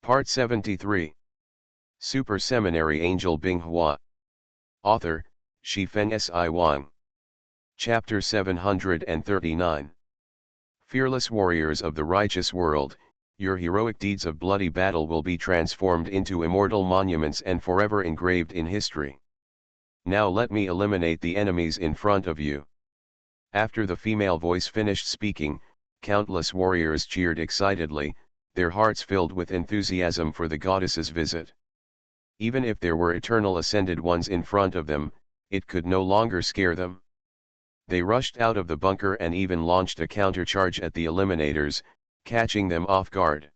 Part 73. Super Seminary Angel Binghua. Author, Shifeng Si Wang. Chapter 739. Fearless warriors of the righteous world, your heroic deeds of bloody battle will be transformed into immortal monuments and forever engraved in history. Now let me eliminate the enemies in front of you. After the female voice finished speaking, countless warriors cheered excitedly, their hearts filled with enthusiasm for the goddess's visit. Even if there were eternal ascended ones in front of them, it could no longer scare them. They rushed out of the bunker and even launched a countercharge at the eliminators, catching them off guard.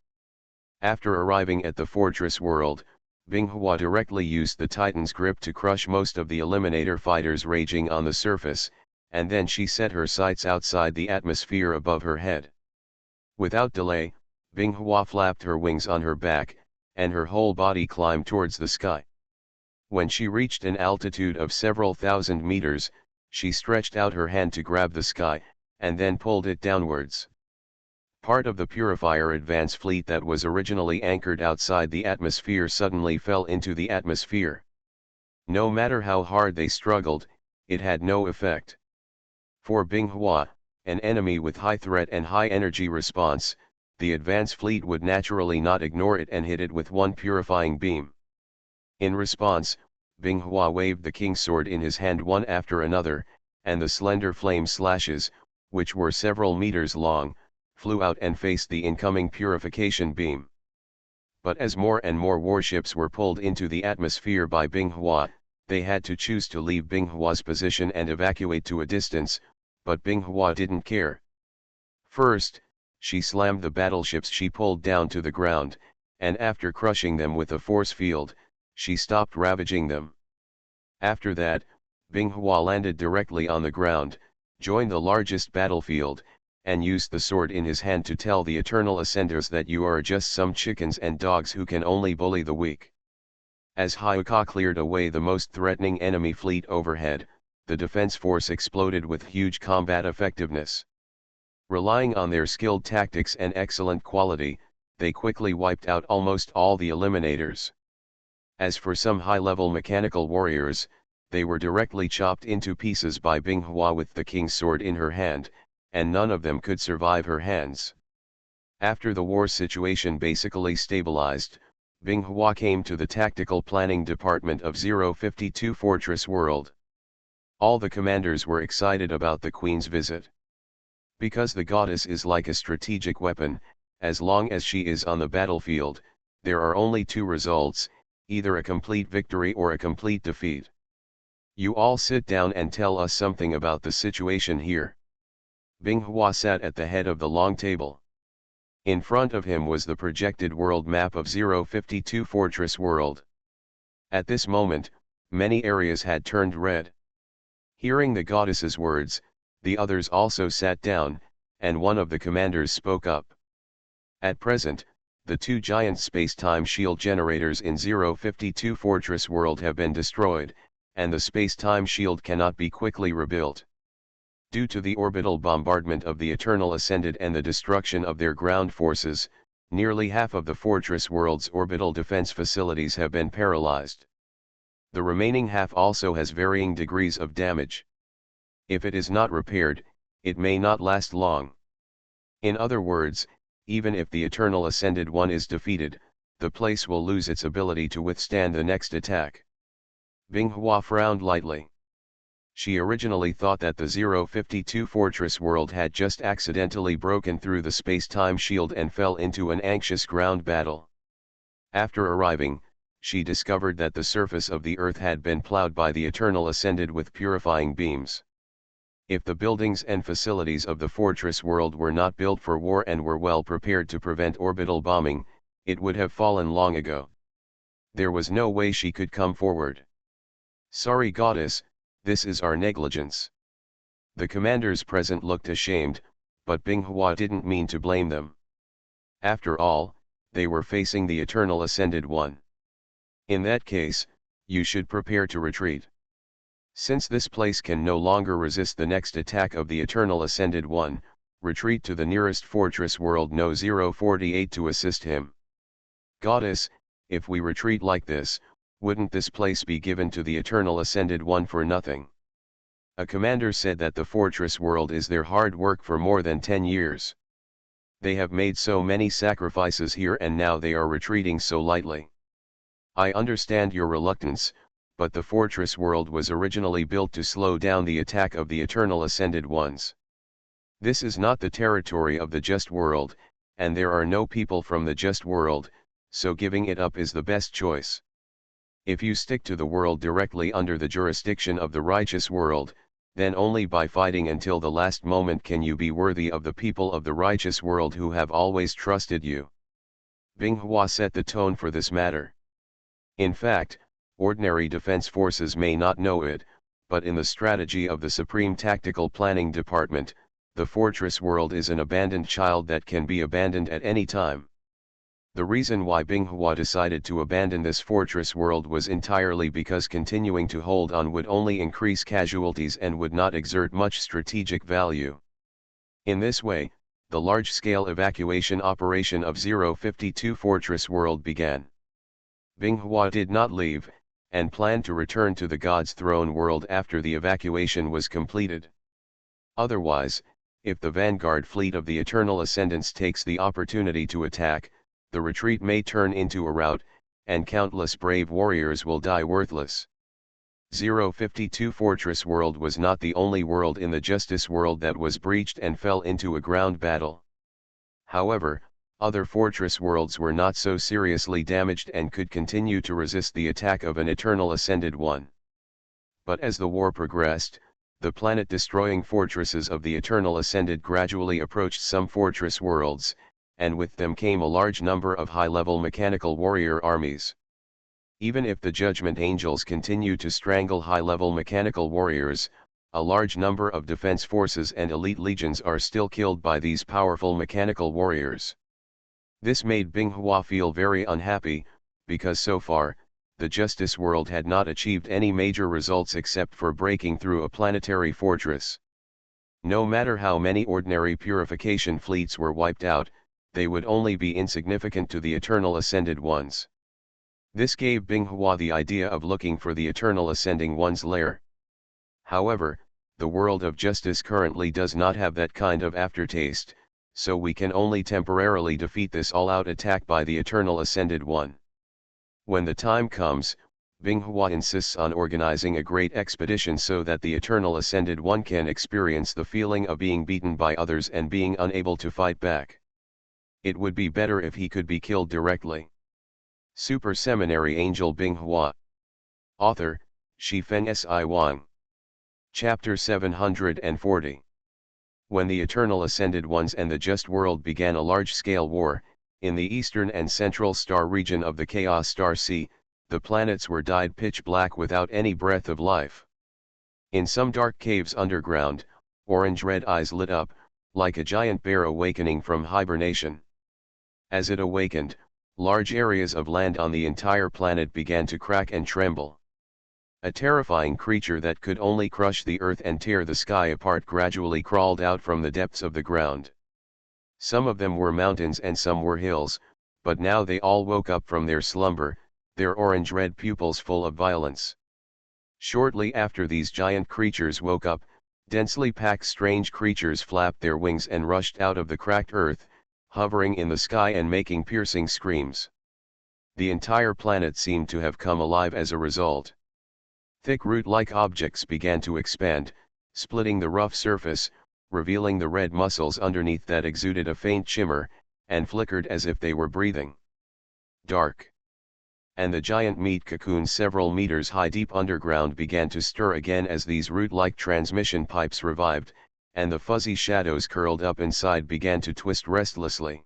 After arriving at the fortress world, Binghua directly used the Titan's grip to crush most of the eliminator fighters raging on the surface, and then she set her sights outside the atmosphere above her head. Without delay, Binghua flapped her wings on her back, and her whole body climbed towards the sky. When she reached an altitude of several thousand meters, she stretched out her hand to grab the sky, and then pulled it downwards. Part of the Purifier advance fleet that was originally anchored outside the atmosphere suddenly fell into the atmosphere. No matter how hard they struggled, it had no effect. For Binghua, an enemy with high threat and high energy response, the advance fleet would naturally not ignore it and hit it with one purifying beam. In response, Binghua waved the king's sword in his hand one after another, and the slender flame slashes, which were several meters long, flew out and faced the incoming purification beam. But as more and more warships were pulled into the atmosphere by Binghua, they had to choose to leave Binghua's position and evacuate to a distance, but Binghua didn't care. First, she slammed the battleships she pulled down to the ground, and after crushing them with a force field, she stopped ravaging them. After that, Binghua landed directly on the ground, joined the largest battlefield, and used the sword in his hand to tell the Eternal Ascenders that you are just some chickens and dogs who can only bully the weak. As Hyuka cleared away the most threatening enemy fleet overhead, the defense force exploded with huge combat effectiveness. Relying on their skilled tactics and excellent quality, they quickly wiped out almost all the eliminators. As for some high-level mechanical warriors, they were directly chopped into pieces by Binghua with the king's sword in her hand, and none of them could survive her hands. After the war situation basically stabilized, Binghua came to the tactical planning department of 052 Fortress World. All the commanders were excited about the Queen's visit. Because the goddess is like a strategic weapon, as long as she is on the battlefield, there are only two results, either a complete victory or a complete defeat. You all sit down and tell us something about the situation here. Binghua sat at the head of the long table. In front of him was the projected world map of 052 Fortress World. At this moment, many areas had turned red. Hearing the goddess's words, the others also sat down, and one of the commanders spoke up. At present, the two giant space-time shield generators in 052 Fortress World have been destroyed, and the space-time shield cannot be quickly rebuilt. Due to the orbital bombardment of the Eternal Ascended and the destruction of their ground forces, nearly half of the Fortress World's orbital defense facilities have been paralyzed. The remaining half also has varying degrees of damage. If it is not repaired, it may not last long. In other words, even if the Eternal Ascended One is defeated, the place will lose its ability to withstand the next attack. Binghua frowned lightly. She originally thought that the 052 Fortress World had just accidentally broken through the space-time shield and fell into an anxious ground battle. After arriving, she discovered that the surface of the Earth had been plowed by the Eternal Ascended with purifying beams. If the buildings and facilities of the fortress world were not built for war and were well prepared to prevent orbital bombing, it would have fallen long ago. There was no way she could come forward. Sorry goddess, this is our negligence. The commanders present looked ashamed, but Binghua didn't mean to blame them. After all, they were facing the Eternal Ascended One. In that case, you should prepare to retreat. Since this place can no longer resist the next attack of the Eternal Ascended One, retreat to the nearest fortress world No. 048 to assist him. Goddess, if we retreat like this, wouldn't this place be given to the Eternal Ascended One for nothing? A commander said that the fortress world is their hard work for more than 10 years. They have made so many sacrifices here and now they are retreating so lightly. I understand your reluctance, but the fortress world was originally built to slow down the attack of the Eternal Ascended Ones. This is not the territory of the just world, and there are no people from the just world, so giving it up is the best choice. If you stick to the world directly under the jurisdiction of the righteous world, then only by fighting until the last moment can you be worthy of the people of the righteous world who have always trusted you. Binghua set the tone for this matter. In fact, ordinary defense forces may not know it, but in the strategy of the Supreme Tactical Planning Department, the fortress world is an abandoned child that can be abandoned at any time. The reason why Binghua decided to abandon this fortress world was entirely because continuing to hold on would only increase casualties and would not exert much strategic value. In this way, the large-scale evacuation operation of 052 Fortress World began. Binghua did not leave, and planned to return to the God's Throne world after the evacuation was completed. Otherwise, if the vanguard fleet of the Eternal Ascendants takes the opportunity to attack, the retreat may turn into a rout, and countless brave warriors will die worthless. 052 Fortress World was not the only world in the Justice World that was breached and fell into a ground battle. However, other fortress worlds were not so seriously damaged and could continue to resist the attack of an Eternal Ascended One. But as the war progressed, the planet-destroying fortresses of the Eternal Ascended gradually approached some fortress worlds, and with them came a large number of high-level mechanical warrior armies. Even if the Judgment Angels continue to strangle high-level mechanical warriors, a large number of defense forces and elite legions are still killed by these powerful mechanical warriors. This made Binghua feel very unhappy, because so far, the Justice World had not achieved any major results except for breaking through a planetary fortress. No matter how many ordinary purification fleets were wiped out, they would only be insignificant to the Eternal Ascended Ones. This gave Binghua the idea of looking for the Eternal Ascending One's lair. However, the world of justice currently does not have that kind of aftertaste, so we can only temporarily defeat this all-out attack by the Eternal Ascended One. When the time comes, Binghua insists on organizing a great expedition so that the Eternal Ascended One can experience the feeling of being beaten by others and being unable to fight back. It would be better if he could be killed directly. Super Seminary Angel Binghua. Author, Shifeng Si Wang. Chapter 740. When the Eternal Ascended Ones and the Just World began a large-scale war, in the eastern and central star region of the Chaos Star Sea, the planets were dyed pitch black without any breath of life. In some dark caves underground, orange-red eyes lit up, like a giant bear awakening from hibernation. As it awakened, large areas of land on the entire planet began to crack and tremble. A terrifying creature that could only crush the earth and tear the sky apart gradually crawled out from the depths of the ground. Some of them were mountains and some were hills, but now they all woke up from their slumber, their orange-red pupils full of violence. Shortly after these giant creatures woke up, densely packed strange creatures flapped their wings and rushed out of the cracked earth, hovering in the sky and making piercing screams. The entire planet seemed to have come alive as a result. Thick root-like objects began to expand, splitting the rough surface, revealing the red muscles underneath that exuded a faint shimmer, and flickered as if they were breathing. Dark. And the giant meat cocoons several meters high deep underground began to stir again as these root-like transmission pipes revived, and the fuzzy shadows curled up inside began to twist restlessly.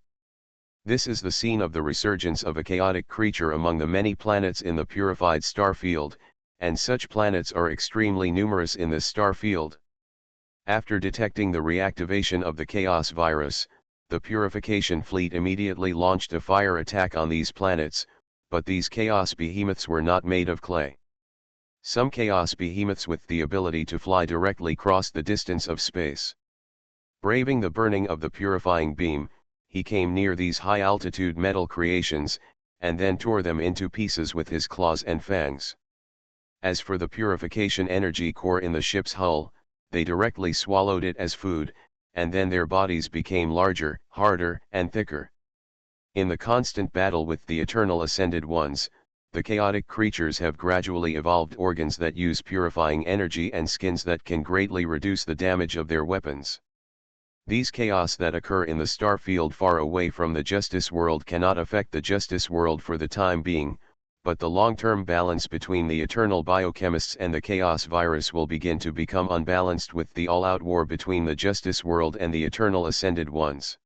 This is the scene of the resurgence of a chaotic creature among the many planets in the purified star field, and such planets are extremely numerous in this star field. After detecting the reactivation of the chaos virus, the purification fleet immediately launched a fire attack on these planets, but these chaos behemoths were not made of clay. Some chaos behemoths with the ability to fly directly crossed the distance of space. Braving the burning of the purifying beam, he came near these high-altitude metal creations, and then tore them into pieces with his claws and fangs. As for the purification energy core in the ship's hull, they directly swallowed it as food, and then their bodies became larger, harder, and thicker. In the constant battle with the Eternal Ascended Ones, the chaotic creatures have gradually evolved organs that use purifying energy and skins that can greatly reduce the damage of their weapons. These chaos that occur in the star field far away from the Justice World cannot affect the Justice World for the time being, but the long-term balance between the Eternal Biochemists and the Chaos Virus will begin to become unbalanced with the all-out war between the Justice World and the Eternal Ascended Ones.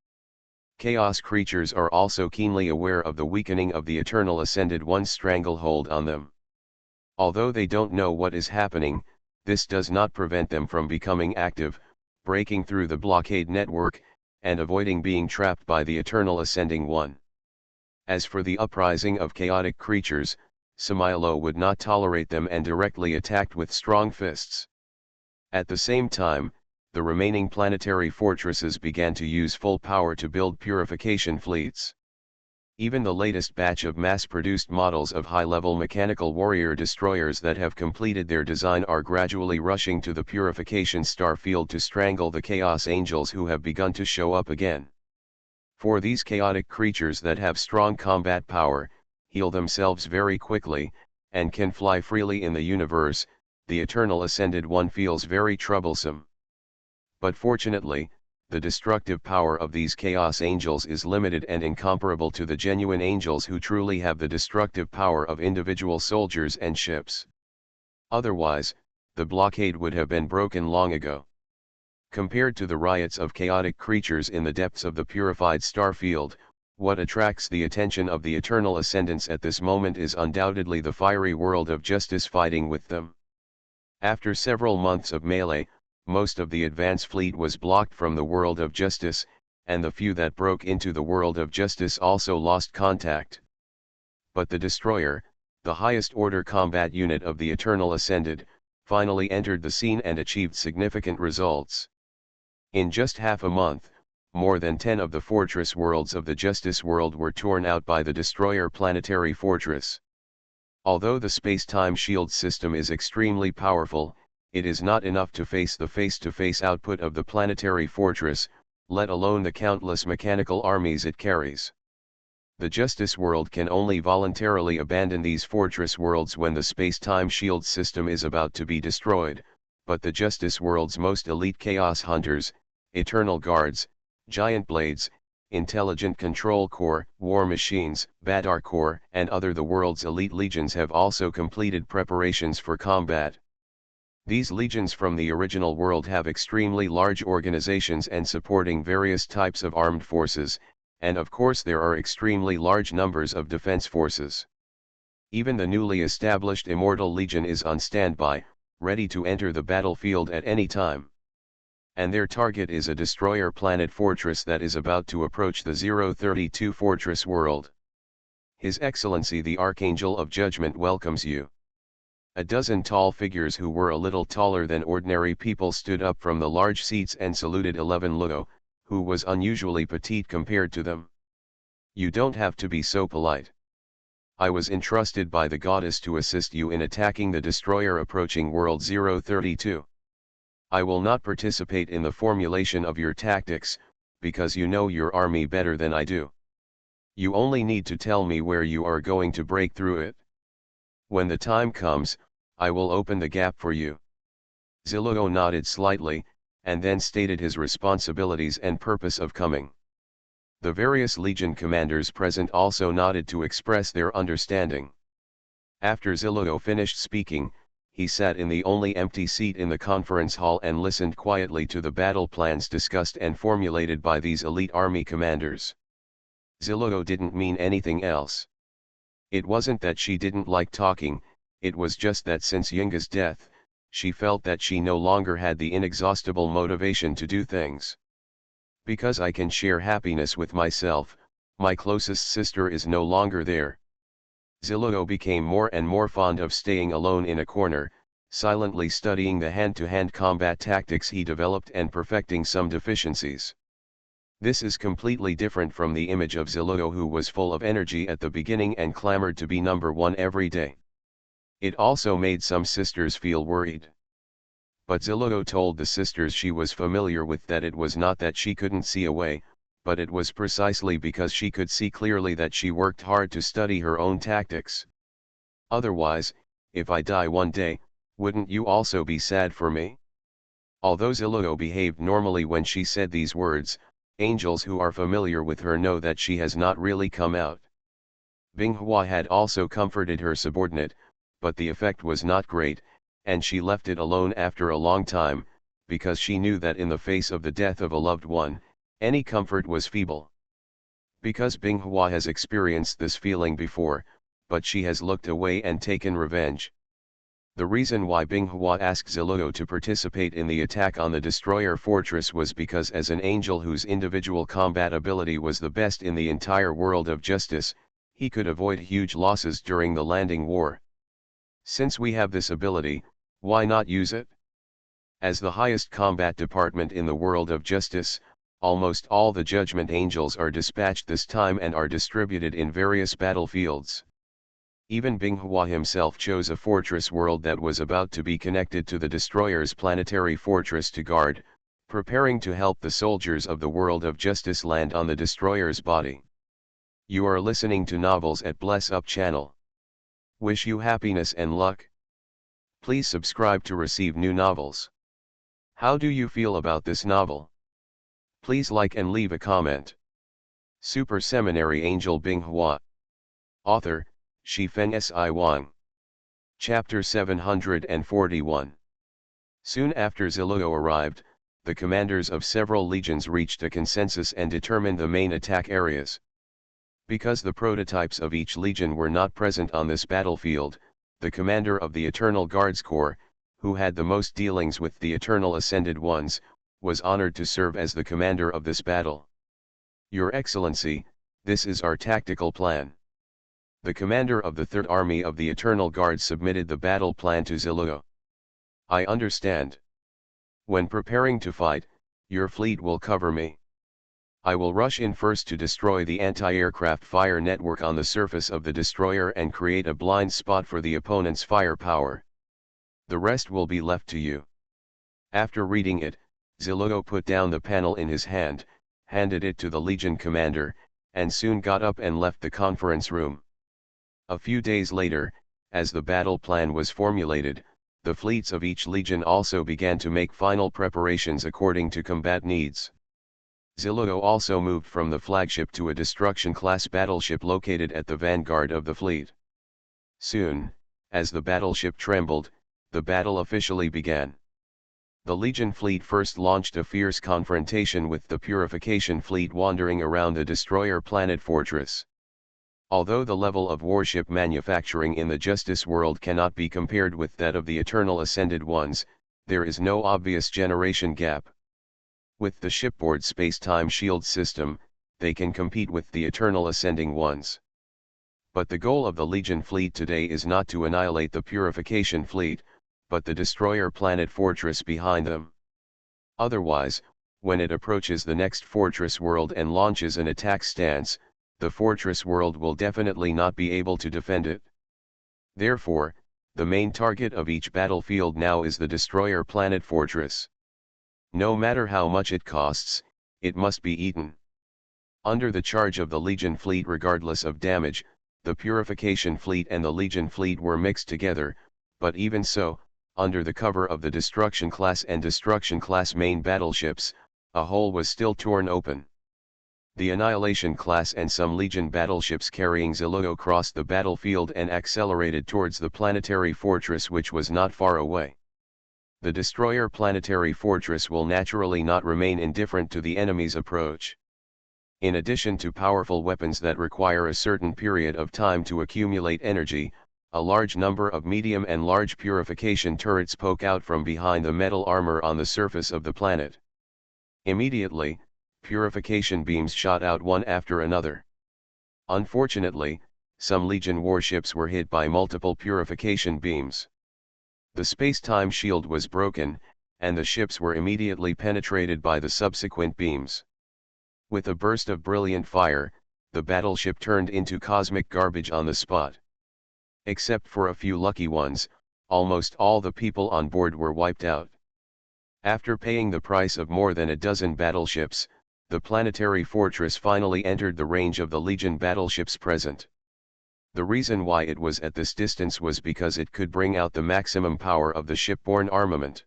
Chaos creatures are also keenly aware of the weakening of the Eternal Ascended One's stranglehold on them. Although they don't know what is happening, this does not prevent them from becoming active, breaking through the blockade network, and avoiding being trapped by the Eternal Ascending One. As for the uprising of chaotic creatures, Samaelo would not tolerate them and directly attacked with strong fists. At the same time, the remaining planetary fortresses began to use full power to build purification fleets. Even the latest batch of mass-produced models of high-level mechanical warrior destroyers that have completed their design are gradually rushing to the purification star field to strangle the Chaos Angels who have begun to show up again. For these chaotic creatures that have strong combat power, heal themselves very quickly, and can fly freely in the universe, the Eternal Ascended One feels very troublesome. But fortunately, the destructive power of these Chaos Angels is limited and incomparable to the genuine angels who truly have the destructive power of individual soldiers and ships. Otherwise, the blockade would have been broken long ago. Compared to the riots of chaotic creatures in the depths of the purified star field, what attracts the attention of the Eternal Ascendants at this moment is undoubtedly the fiery world of justice fighting with them. After several months of melee, most of the advance fleet was blocked from the world of justice, and the few that broke into the world of justice also lost contact. But the destroyer, the highest order combat unit of the Eternal Ascended, finally entered the scene and achieved significant results. In just half a month, more than 10 of the fortress worlds of the Justice World were torn out by the destroyer planetary fortress. Although the space-time shield system is extremely powerful, it is not enough to face the face-to-face output of the planetary fortress, let alone the countless mechanical armies it carries. The Justice World can only voluntarily abandon these fortress worlds when the space-time shield system is about to be destroyed, but the Justice World's most elite Chaos Hunters, Eternal Guards, Giant Blades, Intelligent Control Corps, War Machines, Badar Corps, and the world's elite legions have also completed preparations for combat. These legions from the original world have extremely large organizations and supporting various types of armed forces, and of course there are extremely large numbers of defense forces. Even the newly established Immortal Legion is on standby, ready to enter the battlefield at any time. And their target is a destroyer planet fortress that is about to approach the 032 Fortress World. His Excellency the Archangel of Judgment welcomes you. A dozen tall figures who were a little taller than ordinary people stood up from the large seats and saluted 11 Luo, who was unusually petite compared to them. You don't have to be so polite. I was entrusted by the goddess to assist you in attacking the destroyer approaching World 032. I will not participate in the formulation of your tactics, because you know your army better than I do. You only need to tell me where you are going to break through it. When the time comes, I will open the gap for you. Ziluo nodded slightly, and then stated his responsibilities and purpose of coming. The various legion commanders present also nodded to express their understanding. After Ziluo finished speaking, he sat in the only empty seat in the conference hall and listened quietly to the battle plans discussed and formulated by these elite army commanders. Ziluo didn't mean anything else. It wasn't that she didn't like talking, it was just that since Yunga's death, she felt that she no longer had the inexhaustible motivation to do things. Because I can share happiness with myself, my closest sister is no longer there. Ziluo became more and more fond of staying alone in a corner, silently studying the hand-to-hand combat tactics he developed and perfecting some deficiencies. This is completely different from the image of Zilugo, who was full of energy at the beginning and clamored to be number one every day. It also made some sisters feel worried. But Zilugo told the sisters she was familiar with that it was not that she couldn't see a way, but it was precisely because she could see clearly that she worked hard to study her own tactics. Otherwise, if I die one day, wouldn't you also be sad for me? Although Zilugo behaved normally when she said these words, angels who are familiar with her know that she has not really come out. Binghua had also comforted her subordinate, but the effect was not great, and she left it alone after a long time, because she knew that in the face of the death of a loved one, any comfort was feeble. Because Binghua has experienced this feeling before, but she has looked away and taken revenge. The reason why Binghua asked Zilugo to participate in the attack on the destroyer fortress was because as an angel whose individual combat ability was the best in the entire world of justice, he could avoid huge losses during the landing war. Since we have this ability, why not use it? As the highest combat department in the world of justice, almost all the judgment angels are dispatched this time and are distributed in various battlefields. Even Binghua himself chose a fortress world that was about to be connected to the destroyer's planetary fortress to guard, preparing to help the soldiers of the world of justice land on the destroyer's body. You are listening to Novels at Bless Up channel. Wish you happiness and luck. Please subscribe to receive new novels. How do you feel about this novel? Please like and leave a comment. Super Seminary Angel Binghua. Author, Shifeng Si Wang. Chapter 741. Soon after Zilugo arrived, the commanders of several legions reached a consensus and determined the main attack areas. Because the prototypes of each legion were not present on this battlefield, the commander of the Eternal Guards Corps, who had the most dealings with the Eternal Ascended Ones, was honored to serve as the commander of this battle. Your Excellency, this is our tactical plan. The commander of the Third Army of the Eternal Guard submitted the battle plan to Zilugo. I understand. When preparing to fight, your fleet will cover me. I will rush in first to destroy the anti-aircraft fire network on the surface of the destroyer and create a blind spot for the opponent's firepower. The rest will be left to you. After reading it, Zilugo put down the panel in his hand, handed it to the Legion commander, and soon got up and left the conference room. A few days later, as the battle plan was formulated, the fleets of each legion also began to make final preparations according to combat needs. Zilugo also moved from the flagship to a destruction-class battleship located at the vanguard of the fleet. Soon, as the battleship trembled, the battle officially began. The Legion fleet first launched a fierce confrontation with the Purification fleet wandering around the destroyer planet fortress. Although the level of warship manufacturing in the Justice world cannot be compared with that of the Eternal Ascended Ones, there is no obvious generation gap. With the shipboard space-time shield system, they can compete with the Eternal Ascending Ones. But the goal of the Legion fleet today is not to annihilate the Purification fleet, but the destroyer planet fortress behind them. Otherwise, when it approaches the next fortress world and launches an attack stance, the fortress world will definitely not be able to defend it. Therefore, the main target of each battlefield now is the destroyer planet fortress. No matter how much it costs, it must be eaten. Under the charge of the Legion fleet, regardless of damage, the Purification fleet and the Legion fleet were mixed together, but even so, under the cover of the Destruction class and Destruction class main battleships, a hole was still torn open. The Annihilation class and some Legion battleships carrying Zilugo crossed the battlefield and accelerated towards the planetary fortress, which was not far away. The destroyer planetary fortress will naturally not remain indifferent to the enemy's approach. In addition to powerful weapons that require a certain period of time to accumulate energy, a large number of medium and large purification turrets poke out from behind the metal armor on the surface of the planet. Immediately, purification beams shot out one after another. Unfortunately, some Legion warships were hit by multiple purification beams. The space-time shield was broken, and the ships were immediately penetrated by the subsequent beams. With a burst of brilliant fire, the battleship turned into cosmic garbage on the spot. Except for a few lucky ones, almost all the people on board were wiped out. After paying the price of more than a dozen battleships, the planetary fortress finally entered the range of the Legion battleships present. The reason why it was at this distance was because it could bring out the maximum power of the shipborne armament.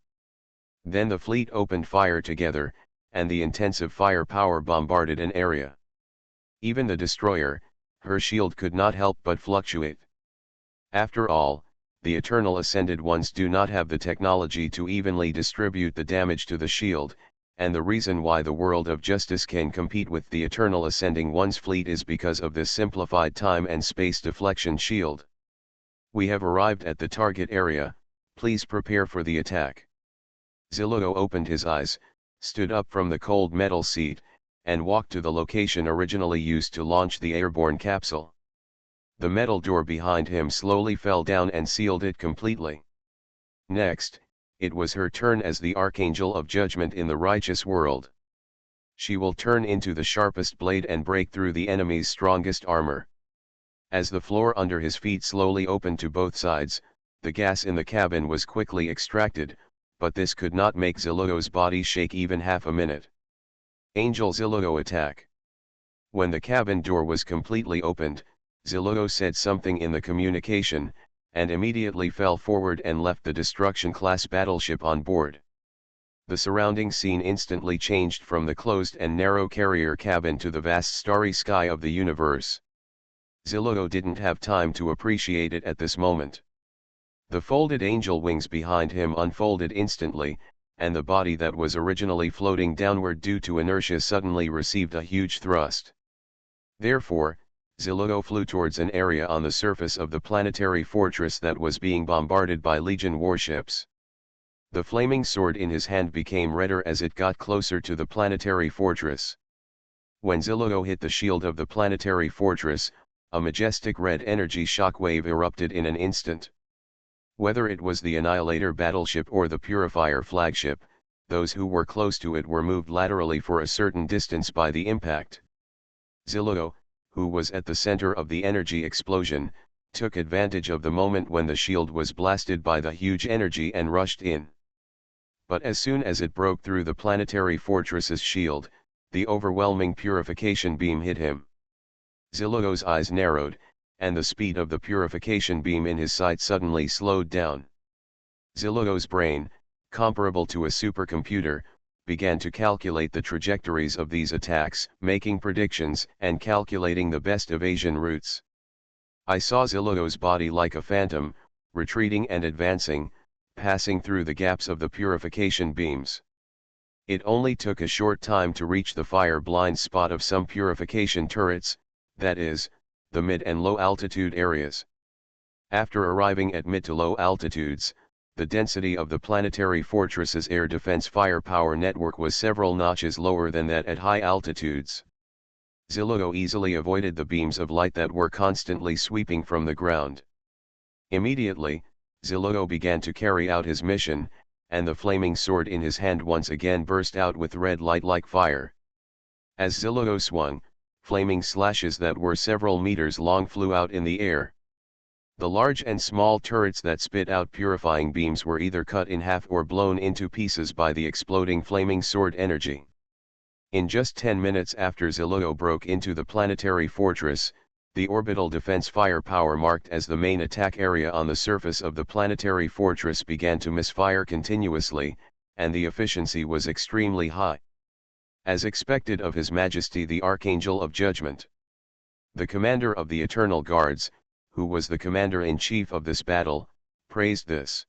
Then the fleet opened fire together, and the intensive firepower bombarded an area. Even the destroyer, her shield could not help but fluctuate. After all, the Eternal Ascended Ones do not have the technology to evenly distribute the damage to the shield, and the reason why the World of Justice can compete with the Eternal Ascending One's fleet is because of this simplified time and space deflection shield. We have arrived at the target area, please prepare for the attack. Zillow opened his eyes, stood up from the cold metal seat, and walked to the location originally used to launch the airborne capsule. The metal door behind him slowly fell down and sealed it completely. Next, it was her turn as the Archangel of Judgment in the righteous world. She will turn into the sharpest blade and break through the enemy's strongest armor. As the floor under his feet slowly opened to both sides, the gas in the cabin was quickly extracted, but this could not make Zillow's body shake even half a minute. Angel Zillow attack. When the cabin door was completely opened, Zillow said something in the communication, and immediately fell forward and left the destruction-class battleship on board. The surrounding scene instantly changed from the closed and narrow carrier cabin to the vast starry sky of the universe. Zillow didn't have time to appreciate it at this moment. The folded angel wings behind him unfolded instantly, and the body that was originally floating downward due to inertia suddenly received a huge thrust. Therefore, Zillow flew towards an area on the surface of the planetary fortress that was being bombarded by Legion warships. The flaming sword in his hand became redder as it got closer to the planetary fortress. When Zillow hit the shield of the planetary fortress, a majestic red energy shockwave erupted in an instant. Whether it was the Annihilator battleship or the Purifier flagship, those who were close to it were moved laterally for a certain distance by the impact. Zillow, who was at the center of the energy explosion, took advantage of the moment when the shield was blasted by the huge energy and rushed in. But as soon as it broke through the planetary fortress's shield, the overwhelming purification beam hit him. Zillow's eyes narrowed, and the speed of the purification beam in his sight suddenly slowed down. Zillow's brain, comparable to a supercomputer, began to calculate the trajectories of these attacks, making predictions and calculating the best evasion routes. I saw Zillow's body like a phantom, retreating and advancing, passing through the gaps of the purification beams. It only took a short time to reach the fire blind spot of some purification turrets, that is, the mid and low altitude areas. After arriving at mid to low altitudes, the density of the planetary fortress's air defense firepower network was several notches lower than that at high altitudes. Zillow easily avoided the beams of light that were constantly sweeping from the ground. Immediately, Zillow began to carry out his mission, and the flaming sword in his hand once again burst out with red light like fire. As Zillow swung, flaming slashes that were several meters long flew out in the air. The large and small turrets that spit out purifying beams were either cut in half or blown into pieces by the exploding flaming sword energy. In just 10 minutes after Zillow broke into the planetary fortress, the orbital defense firepower marked as the main attack area on the surface of the planetary fortress began to misfire continuously, and the efficiency was extremely high. As expected of His Majesty the Archangel of Judgment. The commander of the Eternal Guards, who was the commander-in-chief of this battle, praised this.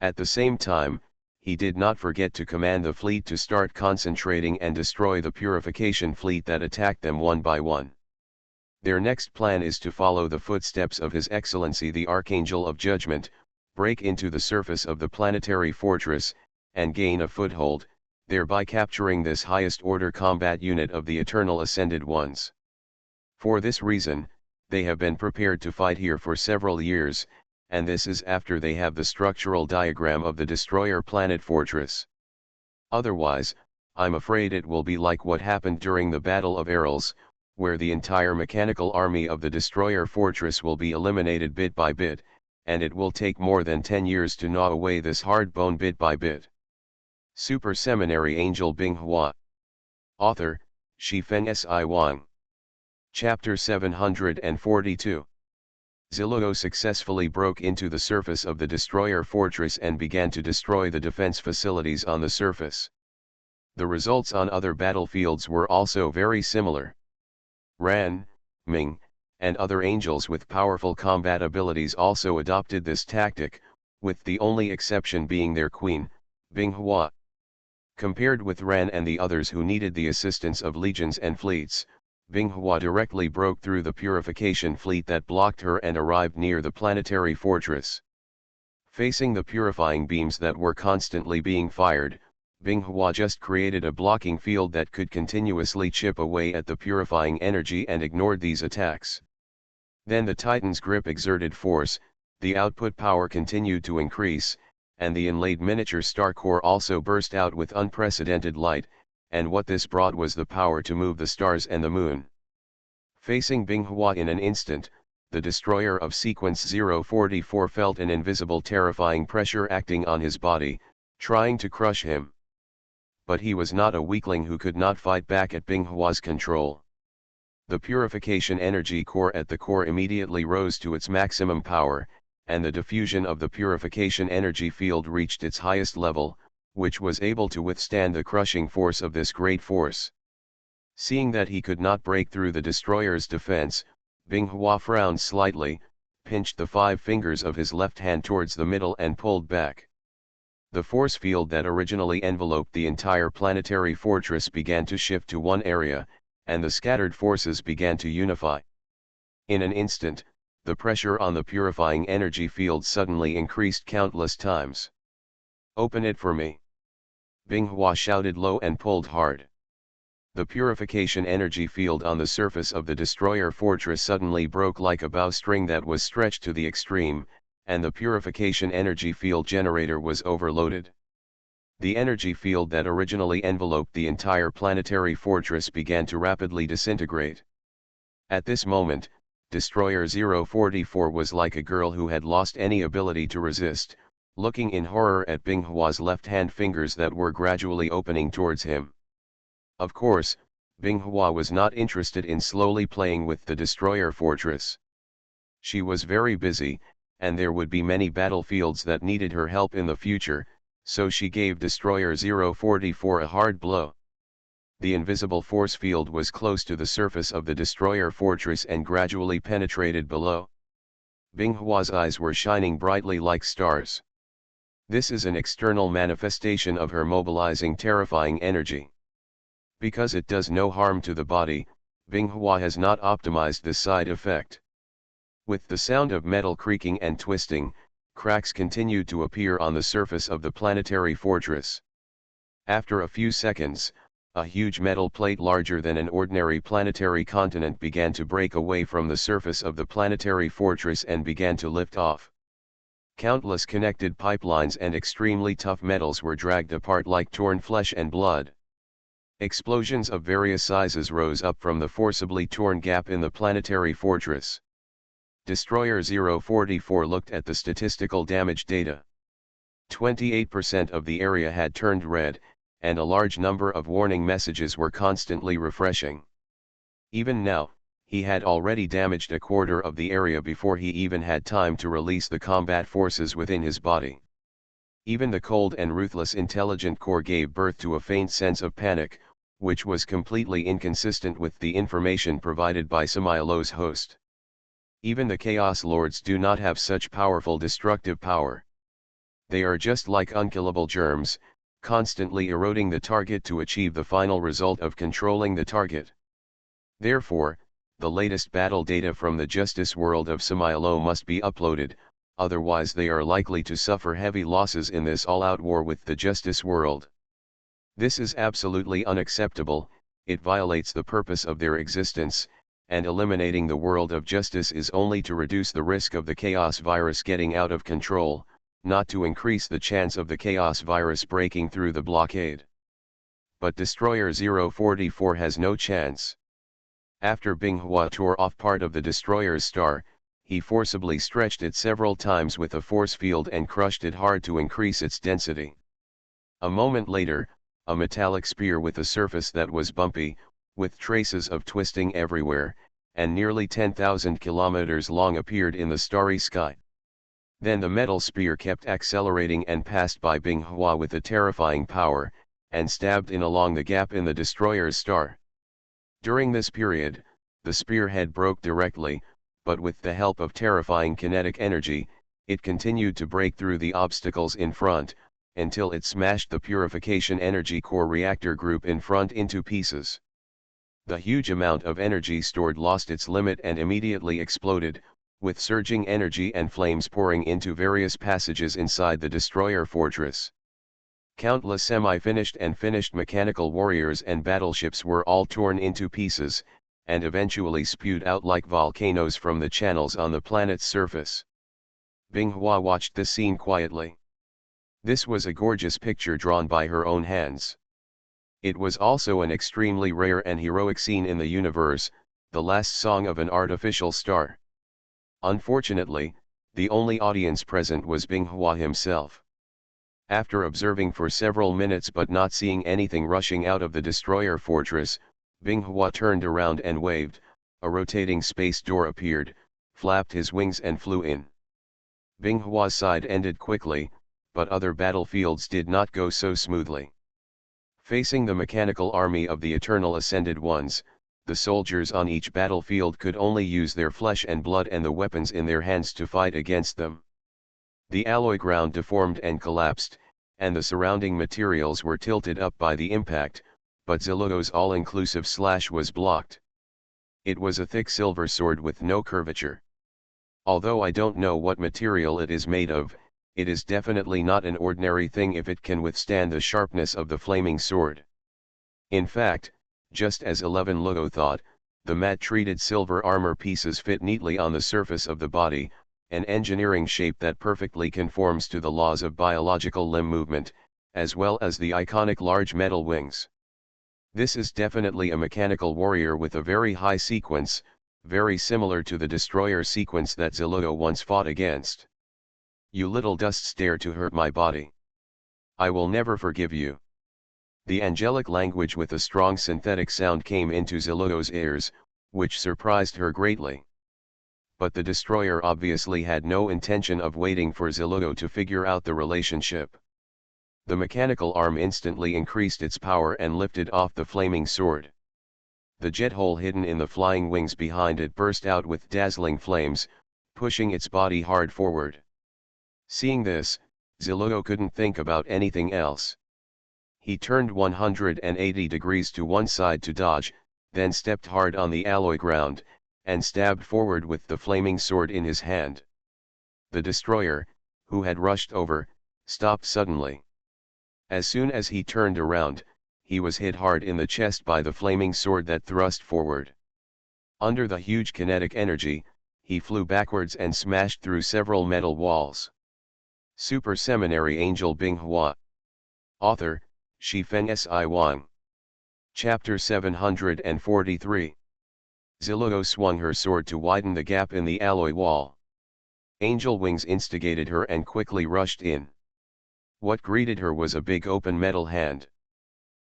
At the same time, he did not forget to command the fleet to start concentrating and destroy the purification fleet that attacked them one by one. Their next plan is to follow the footsteps of His Excellency the Archangel of Judgment, break into the surface of the planetary fortress, and gain a foothold, thereby capturing this highest-order combat unit of the Eternal Ascended Ones. For this reason, they have been prepared to fight here for several years, and this is after they have the structural diagram of the destroyer planet fortress. Otherwise, I'm afraid it will be like what happened during the Battle of Arles, where the entire mechanical army of the destroyer fortress will be eliminated bit by bit, and it will take more than 10 years to gnaw away this hard bone bit by bit. Super Seminary Angel Binghua. Author, Shifeng Si Wang. Chapter 742. Ziluo successfully broke into the surface of the destroyer fortress and began to destroy the defense facilities on the surface. The results on other battlefields were also very similar. Ran, Ming, and other angels with powerful combat abilities also adopted this tactic, with the only exception being their queen, Binghua. Compared with Ran and the others who needed the assistance of legions and fleets, Binghua directly broke through the purification fleet that blocked her and arrived near the planetary fortress. Facing the purifying beams that were constantly being fired, Binghua just created a blocking field that could continuously chip away at the purifying energy and ignored these attacks. Then the Titan's grip exerted force, the output power continued to increase, and the inlaid miniature star core also burst out with unprecedented light, and what this brought was the power to move the stars and the moon. Facing Binghua in an instant, the destroyer of sequence 044 felt an invisible terrifying pressure acting on his body, trying to crush him. But he was not a weakling who could not fight back at Binghua's control. The purification energy core at the core immediately rose to its maximum power, and the diffusion of the purification energy field reached its highest level, which was able to withstand the crushing force of this great force. Seeing that he could not break through the destroyer's defense, Binghua frowned slightly, pinched the 5 fingers of his left hand towards the middle and pulled back. The force field that originally enveloped the entire planetary fortress began to shift to one area, and the scattered forces began to unify. In an instant, the pressure on the purifying energy field suddenly increased countless times. "Open it for me!" Binghua shouted low and pulled hard. The purification energy field on the surface of the destroyer fortress suddenly broke like a bowstring that was stretched to the extreme, and the purification energy field generator was overloaded. The energy field that originally enveloped the entire planetary fortress began to rapidly disintegrate. At this moment, Destroyer 044 was like a girl who had lost any ability to resist, looking in horror at Binghua's left-hand fingers that were gradually opening towards him. Of course, Binghua was not interested in slowly playing with the destroyer fortress. She was very busy, and there would be many battlefields that needed her help in the future, so she gave Destroyer 044 a hard blow. The invisible force field was close to the surface of the destroyer fortress and gradually penetrated below. Binghua's eyes were shining brightly like stars. This is an external manifestation of her mobilizing terrifying energy. Because it does no harm to the body, Binghua has not optimized this side effect. With the sound of metal creaking and twisting, cracks continued to appear on the surface of the planetary fortress. After a few seconds, a huge metal plate larger than an ordinary planetary continent began to break away from the surface of the planetary fortress and began to lift off. Countless connected pipelines and extremely tough metals were dragged apart like torn flesh and blood. Explosions of various sizes rose up from the forcibly torn gap in the planetary fortress. Destroyer 044 looked at the statistical damage data. 28% of the area had turned red, and a large number of warning messages were constantly refreshing. Even now, he had already damaged a quarter of the area before he even had time to release the combat forces within his body. Even the cold and ruthless intelligent core gave birth to a faint sense of panic, which was completely inconsistent with the information provided by Semailo's host. Even the Chaos Lords do not have such powerful destructive power. They are just like unkillable germs, constantly eroding the target to achieve the final result of controlling the target. Therefore, the latest battle data from the Justice World of Semailo must be uploaded, otherwise they are likely to suffer heavy losses in this all-out war with the Justice World. This is absolutely unacceptable, it violates the purpose of their existence, and eliminating the world of justice is only to reduce the risk of the chaos virus getting out of control, not to increase the chance of the chaos virus breaking through the blockade. but Destroyer 044 has no chance. After Binghua tore off part of the destroyer's star, he forcibly stretched it several times with a force field and crushed it hard to increase its density. A moment later, a metallic spear with a surface that was bumpy, with traces of twisting everywhere, and nearly 10,000 kilometers long appeared in the starry sky. Then the metal spear kept accelerating and passed by Binghua with a terrifying power, and stabbed in along the gap in the destroyer's star. During this period, the spearhead broke directly, but with the help of terrifying kinetic energy, it continued to break through the obstacles in front, until it smashed the purification energy core reactor group in front into pieces. The huge amount of energy stored lost its limit and immediately exploded, with surging energy and flames pouring into various passages inside the destroyer fortress. Countless semi-finished and finished mechanical warriors and battleships were all torn into pieces, and eventually spewed out like volcanoes from the channels on the planet's surface. Binghua watched this scene quietly. This was a gorgeous picture drawn by her own hands. It was also an extremely rare and heroic scene in the universe, the last song of an artificial star. Unfortunately, the only audience present was Binghua himself. After observing for several minutes but not seeing anything rushing out of the destroyer fortress, Binghua turned around and waved. A rotating space door appeared, flapped his wings and flew in. Binghua's side ended quickly, but other battlefields did not go so smoothly. Facing the mechanical army of the Eternal Ascended Ones, the soldiers on each battlefield could only use their flesh and blood and the weapons in their hands to fight against them. The alloy ground deformed and collapsed, and the surrounding materials were tilted up by the impact, but Zilugo's all-inclusive slash was blocked. It was a thick silver sword with no curvature. Although I don't know what material it is made of, it is definitely not an ordinary thing if it can withstand the sharpness of the flaming sword. In fact, just as 11 Lugo thought, the matte-treated silver armor pieces fit neatly on the surface of the body, an engineering shape that perfectly conforms to the laws of biological limb movement, as well as the iconic large metal wings. This is definitely a mechanical warrior with a very high sequence, very similar to the destroyer sequence that Zilugo once fought against. You little dusts dare to hurt my body. I will never forgive you. The angelic language with a strong synthetic sound came into Zilugo's ears, which surprised her greatly. But the destroyer obviously had no intention of waiting for Zilugo to figure out the relationship. The mechanical arm instantly increased its power and lifted off the flaming sword. The jet hole hidden in the flying wings behind it burst out with dazzling flames, pushing its body hard forward. Seeing this, Zilugo couldn't think about anything else. He turned 180 degrees to one side to dodge, then stepped hard on the alloy ground, and stabbed forward with the flaming sword in his hand. The destroyer, who had rushed over, stopped suddenly. As soon as he turned around, he was hit hard in the chest by the flaming sword that thrust forward. Under the huge kinetic energy, he flew backwards and smashed through several metal walls. Super Seminary Angel Binghua. Author, Shifeng Si Wang. Chapter 743. Zilugo swung her sword to widen the gap in the alloy wall. Angel Wings instigated her and quickly rushed in. What greeted her was a big open metal hand.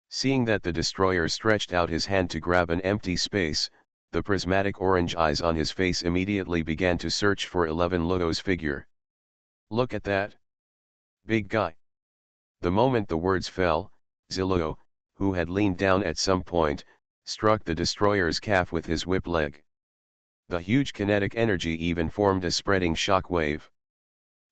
Seeing that the destroyer stretched out his hand to grab an empty space, the prismatic orange eyes on his face immediately began to search for 11 Lugo's figure. Look at that. Big guy. The moment the words fell, Zilugo, who had leaned down at some point, struck the destroyer's calf with his whip leg. The huge kinetic energy even formed a spreading shock wave.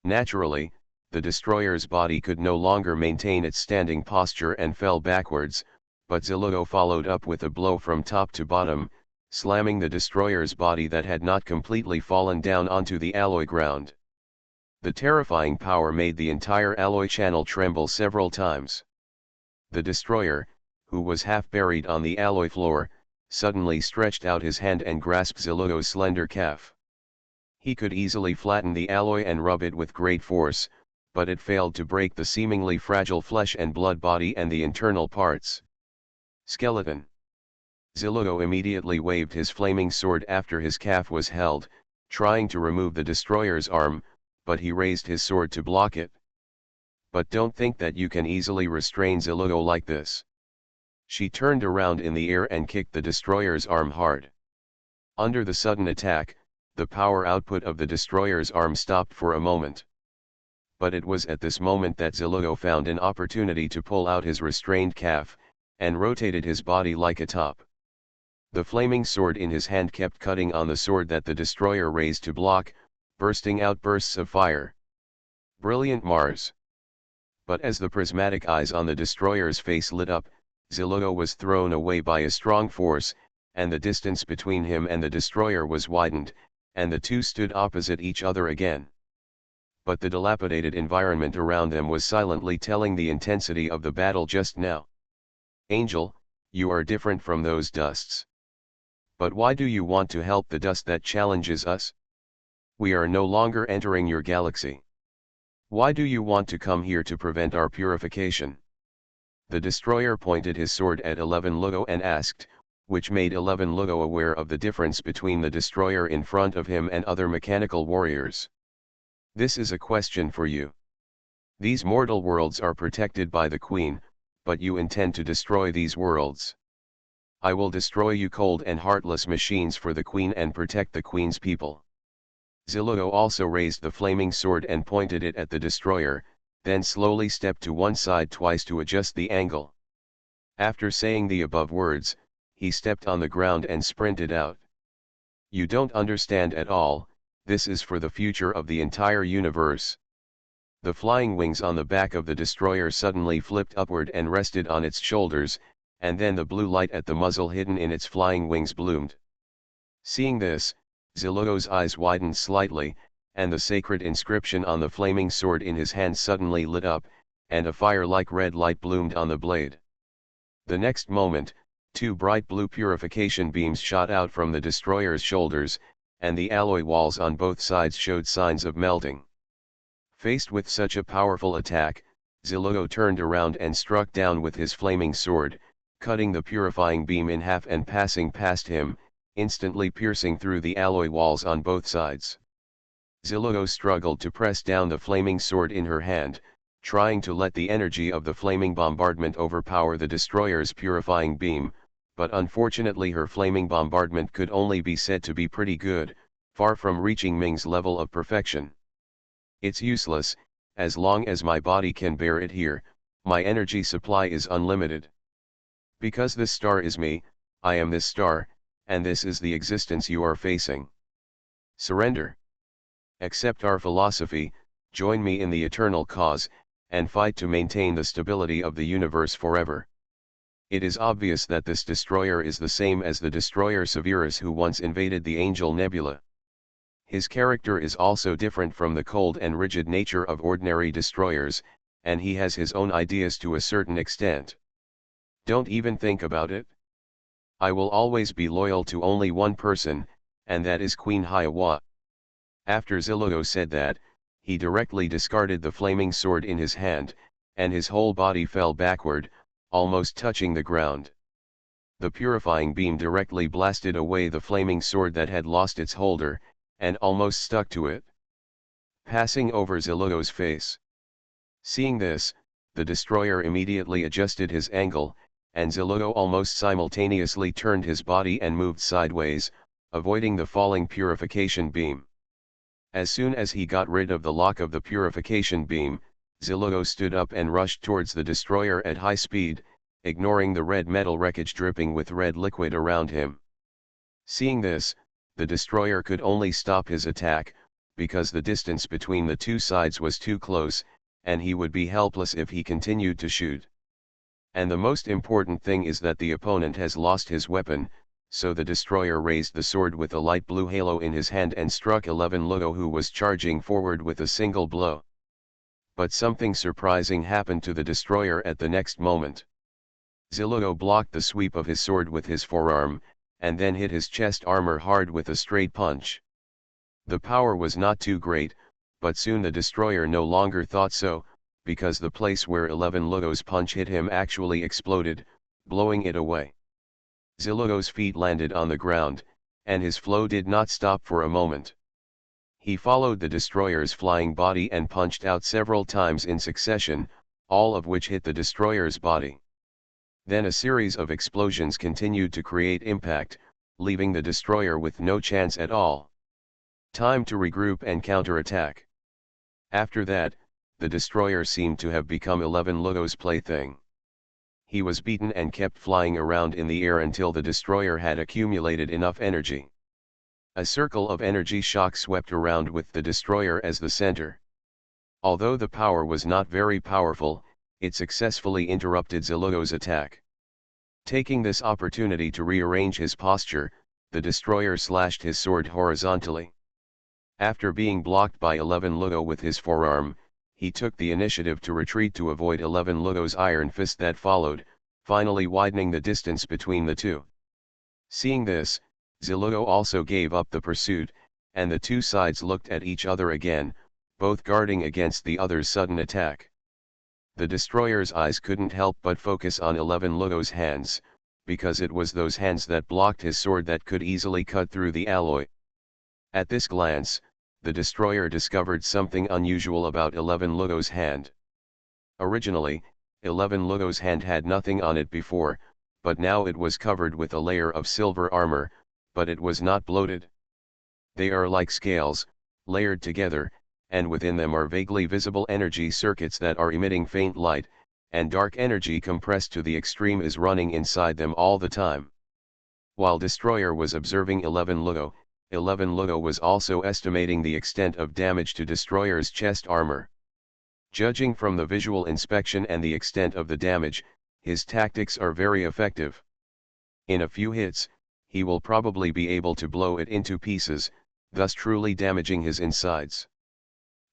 Naturally, the destroyer's body could no longer maintain its standing posture and fell backwards, but Zilugo followed up with a blow from top to bottom, slamming the destroyer's body that had not completely fallen down onto the alloy ground. The terrifying power made the entire alloy channel tremble several times. The destroyer, who was half buried on the alloy floor, suddenly stretched out his hand and grasped Zilugo's slender calf. He could easily flatten the alloy and rub it with great force, but it failed to break the seemingly fragile flesh and blood body and the internal parts. Skeleton. Zilugo immediately waved his flaming sword after his calf was held, trying to remove the destroyer's arm, but he raised his sword to block it. But don't think that you can easily restrain Zilugo like this. She turned around in the air and kicked the destroyer's arm hard. Under the sudden attack, the power output of the destroyer's arm stopped for a moment. But it was at this moment that Zilugo found an opportunity to pull out his restrained calf, and rotated his body like a top. The flaming sword in his hand kept cutting on the sword that the destroyer raised to block, bursting out bursts of fire. Brilliant Mars! But as the prismatic eyes on the destroyer's face lit up, Zilugo was thrown away by a strong force, and the distance between him and the destroyer was widened, and the two stood opposite each other again. But the dilapidated environment around them was silently telling the intensity of the battle just now. Angel, you are different from those dusts. But why do you want to help the dust that challenges us? We are no longer entering your galaxy. Why do you want to come here to prevent our purification? The destroyer pointed his sword at 11 Lugo and asked, which made 11 Lugo aware of the difference between the destroyer in front of him and other mechanical warriors. This is a question for you. These mortal worlds are protected by the Queen, but you intend to destroy these worlds. I will destroy you cold and heartless machines for the Queen and protect the Queen's people. Zilugo also raised the flaming sword and pointed it at the destroyer, then slowly stepped to one side twice to adjust the angle. After saying the above words, he stepped on the ground and sprinted out. You don't understand at all, this is for the future of the entire universe. The flying wings on the back of the destroyer suddenly flipped upward and rested on its shoulders, and then the blue light at the muzzle hidden in its flying wings bloomed. Seeing this, Zilugo's eyes widened slightly, and the sacred inscription on the flaming sword in his hand suddenly lit up, and a fire-like red light bloomed on the blade. The next moment, two bright blue purification beams shot out from the destroyer's shoulders, and the alloy walls on both sides showed signs of melting. Faced with such a powerful attack, Zilugo turned around and struck down with his flaming sword, cutting the purifying beam in half and passing past him, instantly piercing through the alloy walls on both sides. Zilugo struggled to press down the flaming sword in her hand, trying to let the energy of the flaming bombardment overpower the destroyer's purifying beam, but unfortunately her flaming bombardment could only be said to be pretty good, far from reaching Ming's level of perfection. It's useless, as long as my body can bear it here, my energy supply is unlimited. Because this star is me, I am this star, and this is the existence you are facing. Surrender. Accept our philosophy, join me in the eternal cause, and fight to maintain the stability of the universe forever. It is obvious that this destroyer is the same as the destroyer Severus who once invaded the Angel Nebula. His character is also different from the cold and rigid nature of ordinary destroyers, and he has his own ideas to a certain extent. Don't even think about it. I will always be loyal to only one person, and that is Queen Hiawa. After Zilugo said that, he directly discarded the flaming sword in his hand, and his whole body fell backward, almost touching the ground. The purifying beam directly blasted away the flaming sword that had lost its holder, and almost stuck to it, passing over Zilugo's face. Seeing this, the destroyer immediately adjusted his angle, and Zilugo almost simultaneously turned his body and moved sideways, avoiding the falling purification beam. As soon as he got rid of the lock of the purification beam, Zilugo stood up and rushed towards the destroyer at high speed, ignoring the red metal wreckage dripping with red liquid around him. Seeing this, the destroyer could only stop his attack, because the distance between the two sides was too close, and he would be helpless if he continued to shoot. And the most important thing is that the opponent has lost his weapon, so the destroyer raised the sword with a light blue halo in his hand and struck 11 Lugo who was charging forward with a single blow. But something surprising happened to the destroyer at the next moment. Zilugo blocked the sweep of his sword with his forearm, and then hit his chest armor hard with a straight punch. The power was not too great, but soon the destroyer no longer thought so, because the place where 11 Lugo's punch hit him actually exploded, blowing it away. Zilugo's feet landed on the ground, and his flow did not stop for a moment. He followed the destroyer's flying body and punched out several times in succession, all of which hit the destroyer's body. Then a series of explosions continued to create impact, leaving the destroyer with no chance at all. Time to regroup and counterattack. After that, the destroyer seemed to have become 11 Lugo's plaything. He was beaten and kept flying around in the air until the destroyer had accumulated enough energy. A circle of energy shock swept around with the destroyer as the center. Although the power was not very powerful, it successfully interrupted Zilugo's attack. Taking this opportunity to rearrange his posture, the destroyer slashed his sword horizontally. After being blocked by 11 Lugo with his forearm, he took the initiative to retreat to avoid 11 Lugo's iron fist that followed, finally widening the distance between the two. Seeing this, Zilugo also gave up the pursuit, and the two sides looked at each other again, both guarding against the other's sudden attack. The destroyer's eyes couldn't help but focus on 11 Lugo's hands, because it was those hands that blocked his sword that could easily cut through the alloy. At this glance, the destroyer discovered something unusual about 11 Lugo's hand. Originally, 11 Lugo's hand had nothing on it before, but now it was covered with a layer of silver armor, but it was not bloated. They are like scales, layered together, and within them are vaguely visible energy circuits that are emitting faint light, and dark energy compressed to the extreme is running inside them all the time. While Destroyer was observing 11 Lugo, 11 Lugo was also estimating the extent of damage to Destroyer's chest armor. Judging from the visual inspection and the extent of the damage, his tactics are very effective. In a few hits, he will probably be able to blow it into pieces, thus truly damaging his insides.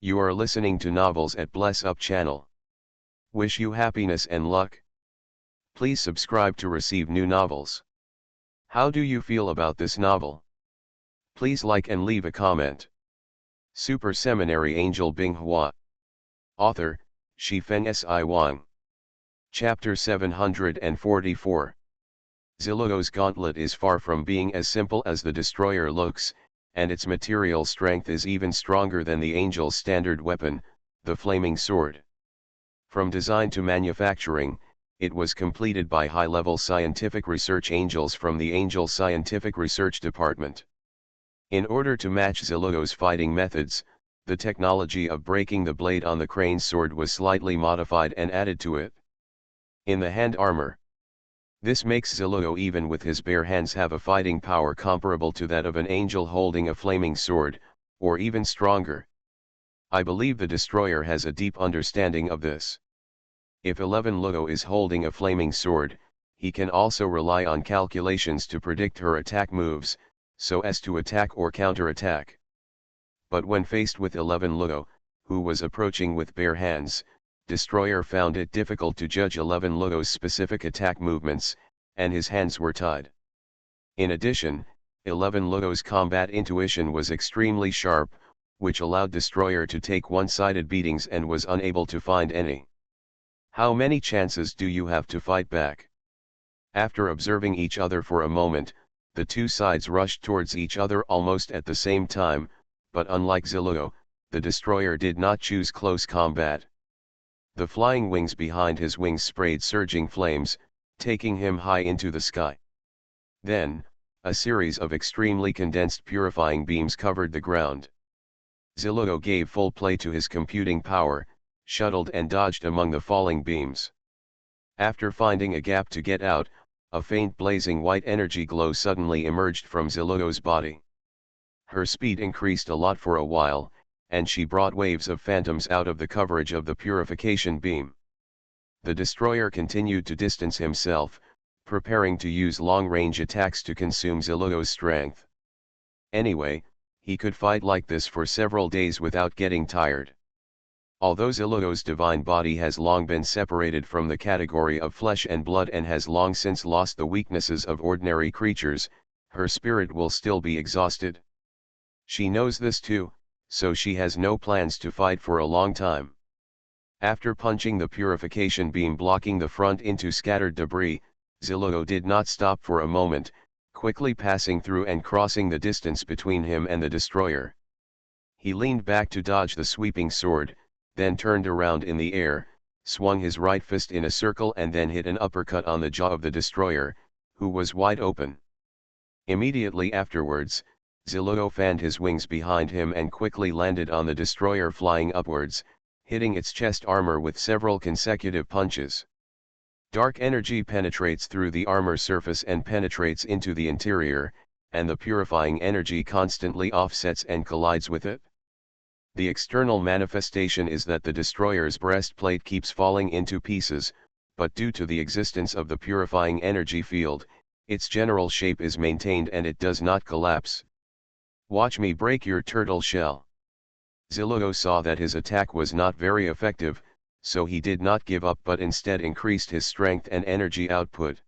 You are listening to Novels at Bless Up channel. Wish you happiness and luck. Please subscribe to receive new novels. How do you feel about this novel? Please like and leave a comment. Super Seminary Angel Binghua. Author, Shifeng Si Wang. Chapter 744. Zilugo's gauntlet is far from being as simple as the destroyer looks, and its material strength is even stronger than the Angel's standard weapon, the flaming sword. From design to manufacturing, it was completed by high-level scientific research angels from the Angel Scientific Research Department. In order to match Zilugo's fighting methods, the technology of breaking the blade on the crane's sword was slightly modified and added to it. In the hand armor. This makes Zilugo even with his bare hands have a fighting power comparable to that of an angel holding a flaming sword, or even stronger. I believe the destroyer has a deep understanding of this. If 11 Lugo is holding a flaming sword, he can also rely on calculations to predict her attack moves, so as to attack or counterattack. But when faced with 11 Lugo, who was approaching with bare hands, Destroyer found it difficult to judge 11 Lugo's specific attack movements, and his hands were tied. In addition, 11 Lugo's combat intuition was extremely sharp, which allowed Destroyer to take one-sided beatings and was unable to find any. How many chances do you have to fight back? After observing each other for a moment, the two sides rushed towards each other almost at the same time, but unlike Zilugo, the destroyer did not choose close combat. The flying wings behind his wings sprayed surging flames, taking him high into the sky. Then, a series of extremely condensed purifying beams covered the ground. Zilugo gave full play to his computing power, shuttled and dodged among the falling beams. After finding a gap to get out, a faint blazing white energy glow suddenly emerged from Zilugo's body. Her speed increased a lot for a while, and she brought waves of phantoms out of the coverage of the purification beam. The destroyer continued to distance himself, preparing to use long-range attacks to consume Zilugo's strength. Anyway, he could fight like this for several days without getting tired. Although Zilugo's divine body has long been separated from the category of flesh and blood and has long since lost the weaknesses of ordinary creatures, her spirit will still be exhausted. She knows this too, so she has no plans to fight for a long time. After punching the purification beam blocking the front into scattered debris, Zilugo did not stop for a moment, quickly passing through and crossing the distance between him and the destroyer. He leaned back to dodge the sweeping sword, then turned around in the air, swung his right fist in a circle and then hit an uppercut on the jaw of the destroyer, who was wide open. Immediately afterwards, Zilugo fanned his wings behind him and quickly landed on the destroyer, flying upwards, hitting its chest armor with several consecutive punches. Dark energy penetrates through the armor surface and penetrates into the interior, and the purifying energy constantly offsets and collides with it. The external manifestation is that the destroyer's breastplate keeps falling into pieces, but due to the existence of the purifying energy field, its general shape is maintained and it does not collapse. Watch me break your turtle shell. Zilugo saw that his attack was not very effective, so he did not give up but instead increased his strength and energy output.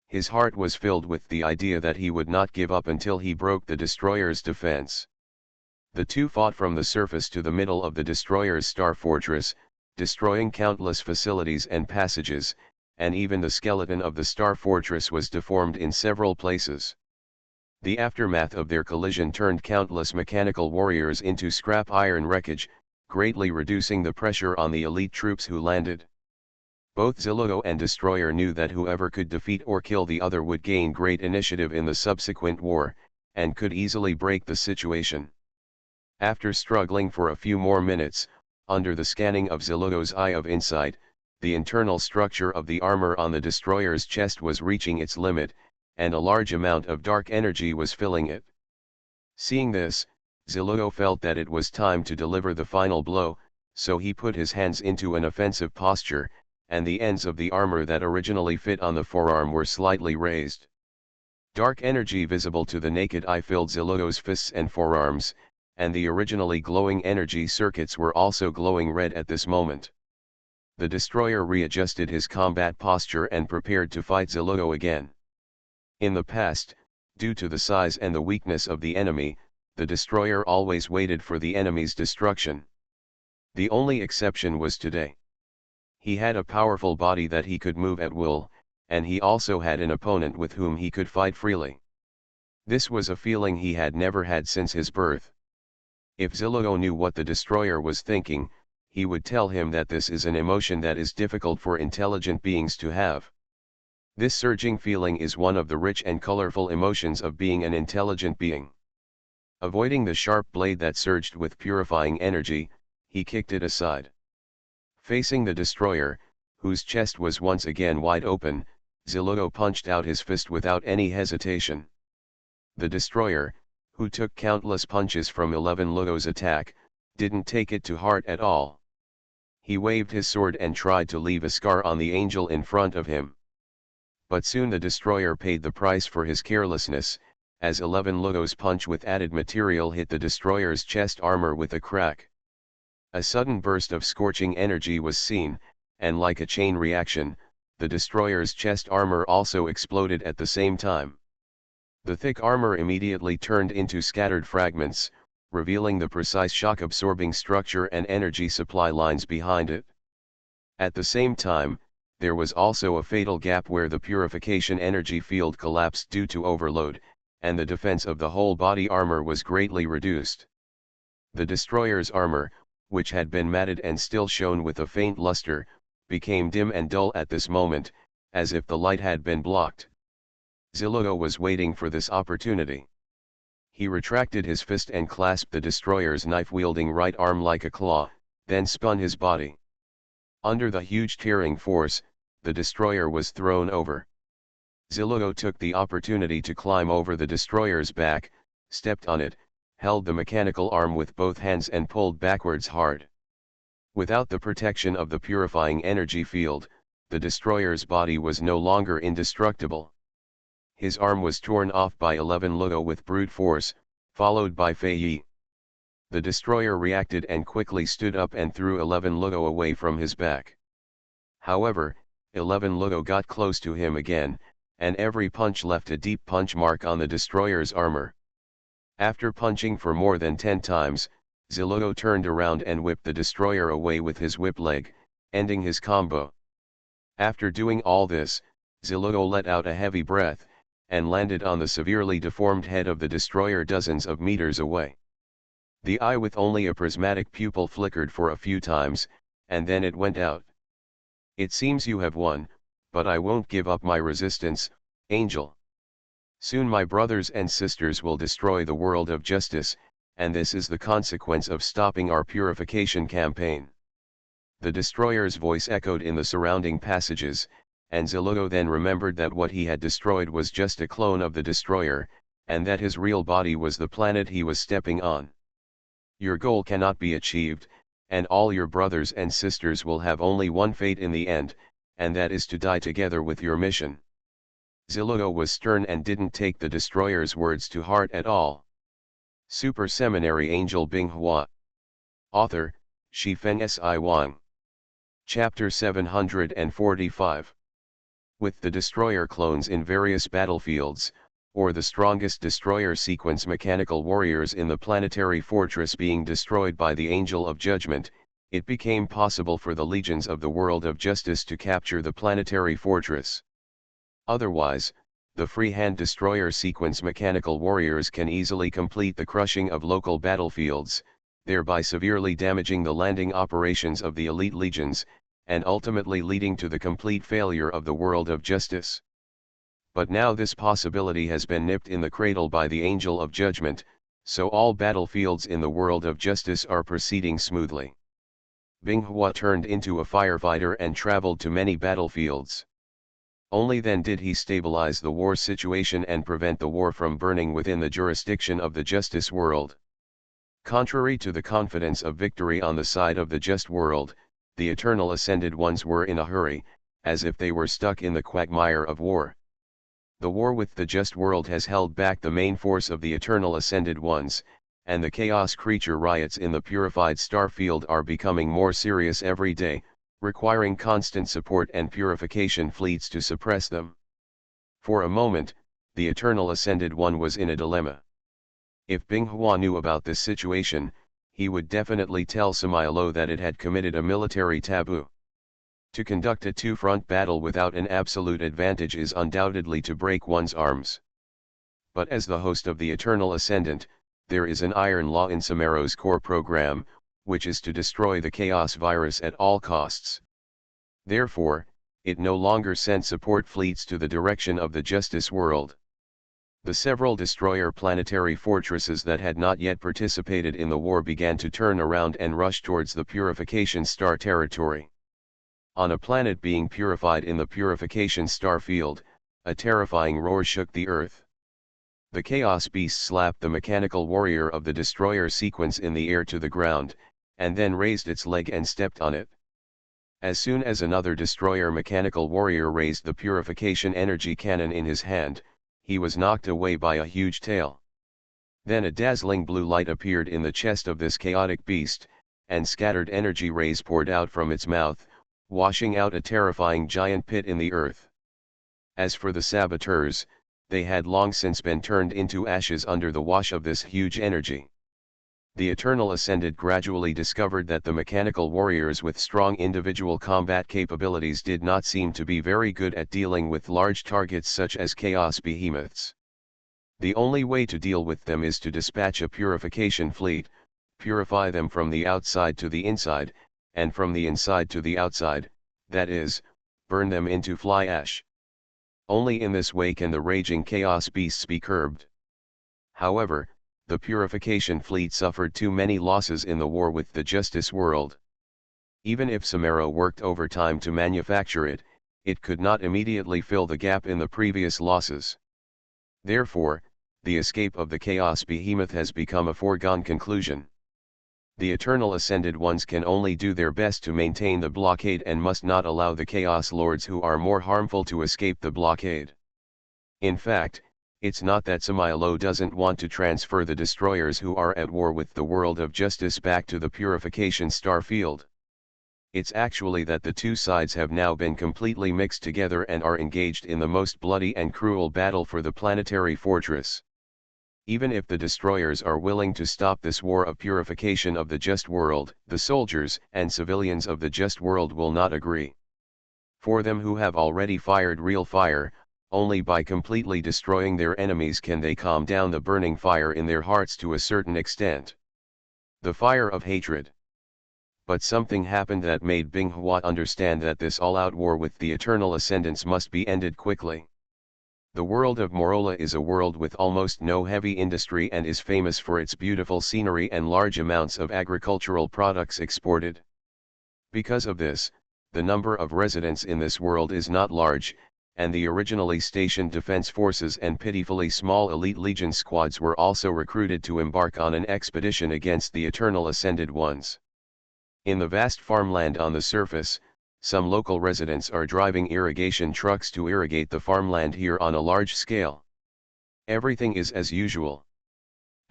His heart was filled with the idea that he would not give up until he broke the destroyer's defense. The two fought from the surface to the middle of the destroyer's star fortress, destroying countless facilities and passages, and even the skeleton of the star fortress was deformed in several places. The aftermath of their collision turned countless mechanical warriors into scrap iron wreckage, greatly reducing the pressure on the elite troops who landed. Both Zilugo and Destroyer knew that whoever could defeat or kill the other would gain great initiative in the subsequent war, and could easily break the situation. After struggling for a few more minutes, under the scanning of Zilugo's eye of insight, the internal structure of the armor on the destroyer's chest was reaching its limit, and a large amount of dark energy was filling it. Seeing this, Zilugo felt that it was time to deliver the final blow, so he put his hands into an offensive posture, and the ends of the armor that originally fit on the forearm were slightly raised. Dark energy visible to the naked eye filled Zilugo's fists and forearms, and the originally glowing energy circuits were also glowing red at this moment. The destroyer readjusted his combat posture and prepared to fight Zilugo again. In the past, due to the size and the weakness of the enemy, the destroyer always waited for the enemy's destruction. The only exception was today. He had a powerful body that he could move at will, and he also had an opponent with whom he could fight freely. This was a feeling he had never had since his birth. If Zilugo knew what the destroyer was thinking, he would tell him that this is an emotion that is difficult for intelligent beings to have. This surging feeling is one of the rich and colorful emotions of being an intelligent being. Avoiding the sharp blade that surged with purifying energy, he kicked it aside. Facing the destroyer, whose chest was once again wide open, Zilugo punched out his fist without any hesitation. The destroyer, who took countless punches from 11 Lugo's attack, didn't take it to heart at all. He waved his sword and tried to leave a scar on the angel in front of him. But soon the destroyer paid the price for his carelessness, as 11 Lugo's punch with added material hit the destroyer's chest armor with a crack. A sudden burst of scorching energy was seen, and like a chain reaction, the destroyer's chest armor also exploded at the same time. The thick armor immediately turned into scattered fragments, revealing the precise shock-absorbing structure and energy supply lines behind it. At the same time, there was also a fatal gap where the purification energy field collapsed due to overload, and the defense of the whole body armor was greatly reduced. The destroyer's armor, which had been matted and still shone with a faint luster, became dim and dull at this moment, as if the light had been blocked. Zilugo was waiting for this opportunity. He retracted his fist and clasped the destroyer's knife-wielding right arm like a claw, then spun his body. Under the huge tearing force, the destroyer was thrown over. Zilugo took the opportunity to climb over the destroyer's back, stepped on it, held the mechanical arm with both hands and pulled backwards hard. Without the protection of the purifying energy field, the destroyer's body was no longer indestructible. His arm was torn off by 11 Lugo with brute force, followed by Fei Yi. The destroyer reacted and quickly stood up and threw 11 Lugo away from his back. However, 11 Lugo got close to him again, and every punch left a deep punch mark on the destroyer's armor. After punching for more than 10 times, Zilugo turned around and whipped the destroyer away with his whip leg, ending his combo. After doing all this, Zillugo let out a heavy breath, and landed on the severely deformed head of the destroyer dozens of meters away. The eye with only a prismatic pupil flickered for a few times, and then it went out. It seems you have won, but I won't give up my resistance, Angel. Soon my brothers and sisters will destroy the world of justice, and this is the consequence of stopping our purification campaign. The destroyer's voice echoed in the surrounding passages, and Zillugo then remembered that what he had destroyed was just a clone of the destroyer, and that his real body was the planet he was stepping on. Your goal cannot be achieved, and all your brothers and sisters will have only one fate in the end, and that is to die together with your mission. Zillugo was stern and didn't take the destroyer's words to heart at all. Super Seminary Angel Binghua. Author, Shifeng Si Wang. Chapter 745. With the destroyer clones in various battlefields, or the strongest destroyer sequence mechanical warriors in the planetary fortress being destroyed by the Angel of Judgment, it became possible for the legions of the world of justice to capture the planetary fortress. Otherwise, the freehand destroyer sequence mechanical warriors can easily complete the crushing of local battlefields, thereby severely damaging the landing operations of the elite legions, and ultimately leading to the complete failure of the world of justice. But now this possibility has been nipped in the cradle by the Angel of Judgment, so all battlefields in the world of justice are proceeding smoothly. Binghua turned into a firefighter and traveled to many battlefields. Only then did he stabilize the war situation and prevent the war from burning within the jurisdiction of the justice world. Contrary to the confidence of victory on the side of the just world, the eternal ascended ones were in a hurry, as if they were stuck in the quagmire of war. The war with the just world has held back the main force of the eternal ascended ones, and the chaos creature riots in the purified star field are becoming more serious every day, requiring constant support and purification fleets to suppress them. For a moment, the eternal ascended one was in a dilemma. If Binghua knew about this situation, he would definitely tell Samaelo that it had committed a military taboo. To conduct a two-front battle without an absolute advantage is undoubtedly to break one's arms. But as the host of the Eternal Ascendant, there is an iron law in Samaelo's core program, which is to destroy the chaos virus at all costs. Therefore, it no longer sent support fleets to the direction of the justice world. The several destroyer planetary fortresses that had not yet participated in the war began to turn around and rush towards the purification star territory. On a planet being purified in the purification star field, a terrifying roar shook the earth. The chaos beast slapped the mechanical warrior of the destroyer sequence in the air to the ground, and then raised its leg and stepped on it. As soon as another destroyer mechanical warrior raised the purification energy cannon in his hand, he was knocked away by a huge tail. Then a dazzling blue light appeared in the chest of this chaotic beast, and scattered energy rays poured out from its mouth, washing out a terrifying giant pit in the earth. As for the saboteurs, they had long since been turned into ashes under the wash of this huge energy. The Eternal Ascended gradually discovered that the mechanical warriors with strong individual combat capabilities did not seem to be very good at dealing with large targets such as chaos behemoths. The only way to deal with them is to dispatch a purification fleet, purify them from the outside to the inside, and from the inside to the outside, that is, burn them into fly ash. Only in this way can the raging chaos beasts be curbed. However, the purification fleet suffered too many losses in the war with the justice world. Even if Samaero worked overtime to manufacture it, it could not immediately fill the gap in the previous losses. Therefore, the escape of the chaos behemoth has become a foregone conclusion. The Eternal Ascended Ones can only do their best to maintain the blockade and must not allow the Chaos Lords who are more harmful to escape the blockade. In fact, it's not that Samaelo doesn't want to transfer the destroyers who are at war with the world of justice back to the purification star field. It's actually that the two sides have now been completely mixed together and are engaged in the most bloody and cruel battle for the planetary fortress. Even if the destroyers are willing to stop this war of purification of the just world, the soldiers and civilians of the just world will not agree. For them who have already fired real fire, only by completely destroying their enemies can they calm down the burning fire in their hearts to a certain extent. The fire of hatred. But something happened that made Binghua understand that this all-out war with the eternal ascendants must be ended quickly. The world of Morola is a world with almost no heavy industry and is famous for its beautiful scenery and large amounts of agricultural products exported. Because of this, the number of residents in this world is not large, and the originally stationed defense forces and pitifully small elite legion squads were also recruited to embark on an expedition against the eternal ascended ones. In the vast farmland on the surface, some local residents are driving irrigation trucks to irrigate the farmland here on a large scale. Everything is as usual.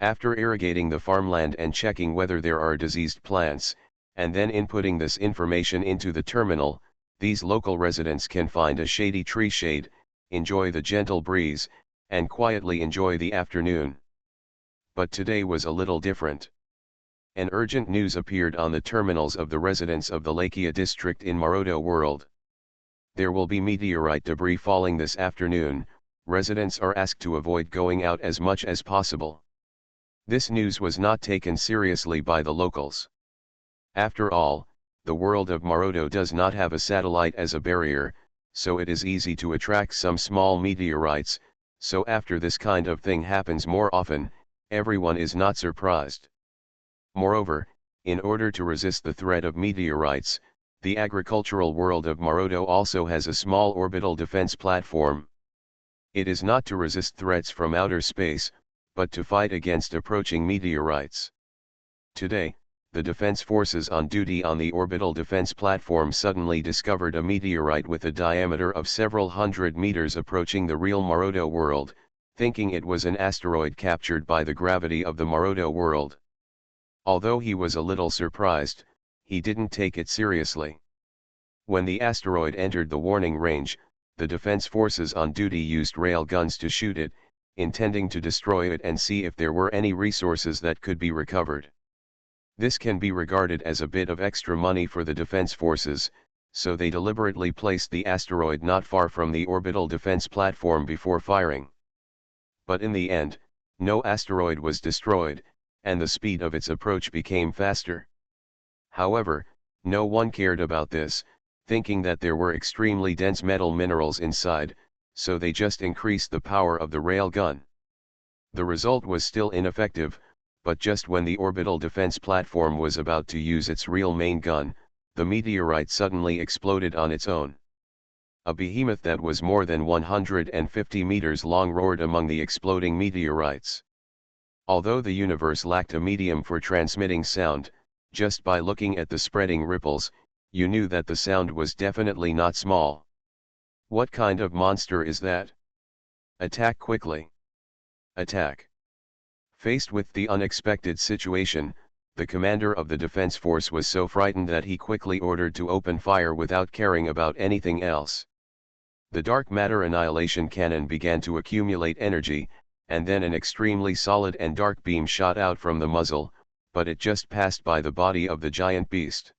After irrigating the farmland and checking whether there are diseased plants, and then inputting this information into the terminal, these local residents can find a shady tree shade, enjoy the gentle breeze, and quietly enjoy the afternoon. But today was a little different. An urgent news appeared on the terminals of the residents of the Lakia district in Maroto world. There will be meteorite debris falling this afternoon. Residents are asked to avoid going out as much as possible. This news was not taken seriously by the locals. After all, the world of Maroto does not have a satellite as a barrier, so it is easy to attract some small meteorites, so after this kind of thing happens more often, everyone is not surprised. Moreover, in order to resist the threat of meteorites, the agricultural world of Maroto also has a small orbital defense platform. It is not to resist threats from outer space, but to fight against approaching meteorites. Today, the defense forces on duty on the orbital defense platform suddenly discovered a meteorite with a diameter of several hundred meters approaching the real Maroto world, thinking it was an asteroid captured by the gravity of the Maroto world. Although he was a little surprised, he didn't take it seriously. When the asteroid entered the warning range, the defense forces on duty used rail guns to shoot it, intending to destroy it and see if there were any resources that could be recovered. This can be regarded as a bit of extra money for the defense forces, so they deliberately placed the asteroid not far from the orbital defense platform before firing. But in the end, no asteroid was destroyed, and the speed of its approach became faster. However, no one cared about this, thinking that there were extremely dense metal minerals inside, so they just increased the power of the rail gun. The result was still ineffective, but just when the orbital defense platform was about to use its real main gun, the meteorite suddenly exploded on its own. A behemoth that was more than 150 meters long roared among the exploding meteorites. Although the universe lacked a medium for transmitting sound, just by looking at the spreading ripples, you knew that the sound was definitely not small. What kind of monster is that? Attack quickly. Attack. Faced with the unexpected situation, the commander of the defense force was so frightened that he quickly ordered to open fire without caring about anything else. The dark matter annihilation cannon began to accumulate energy, and then an extremely solid and dark beam shot out from the muzzle, but it just passed by the body of the giant beast.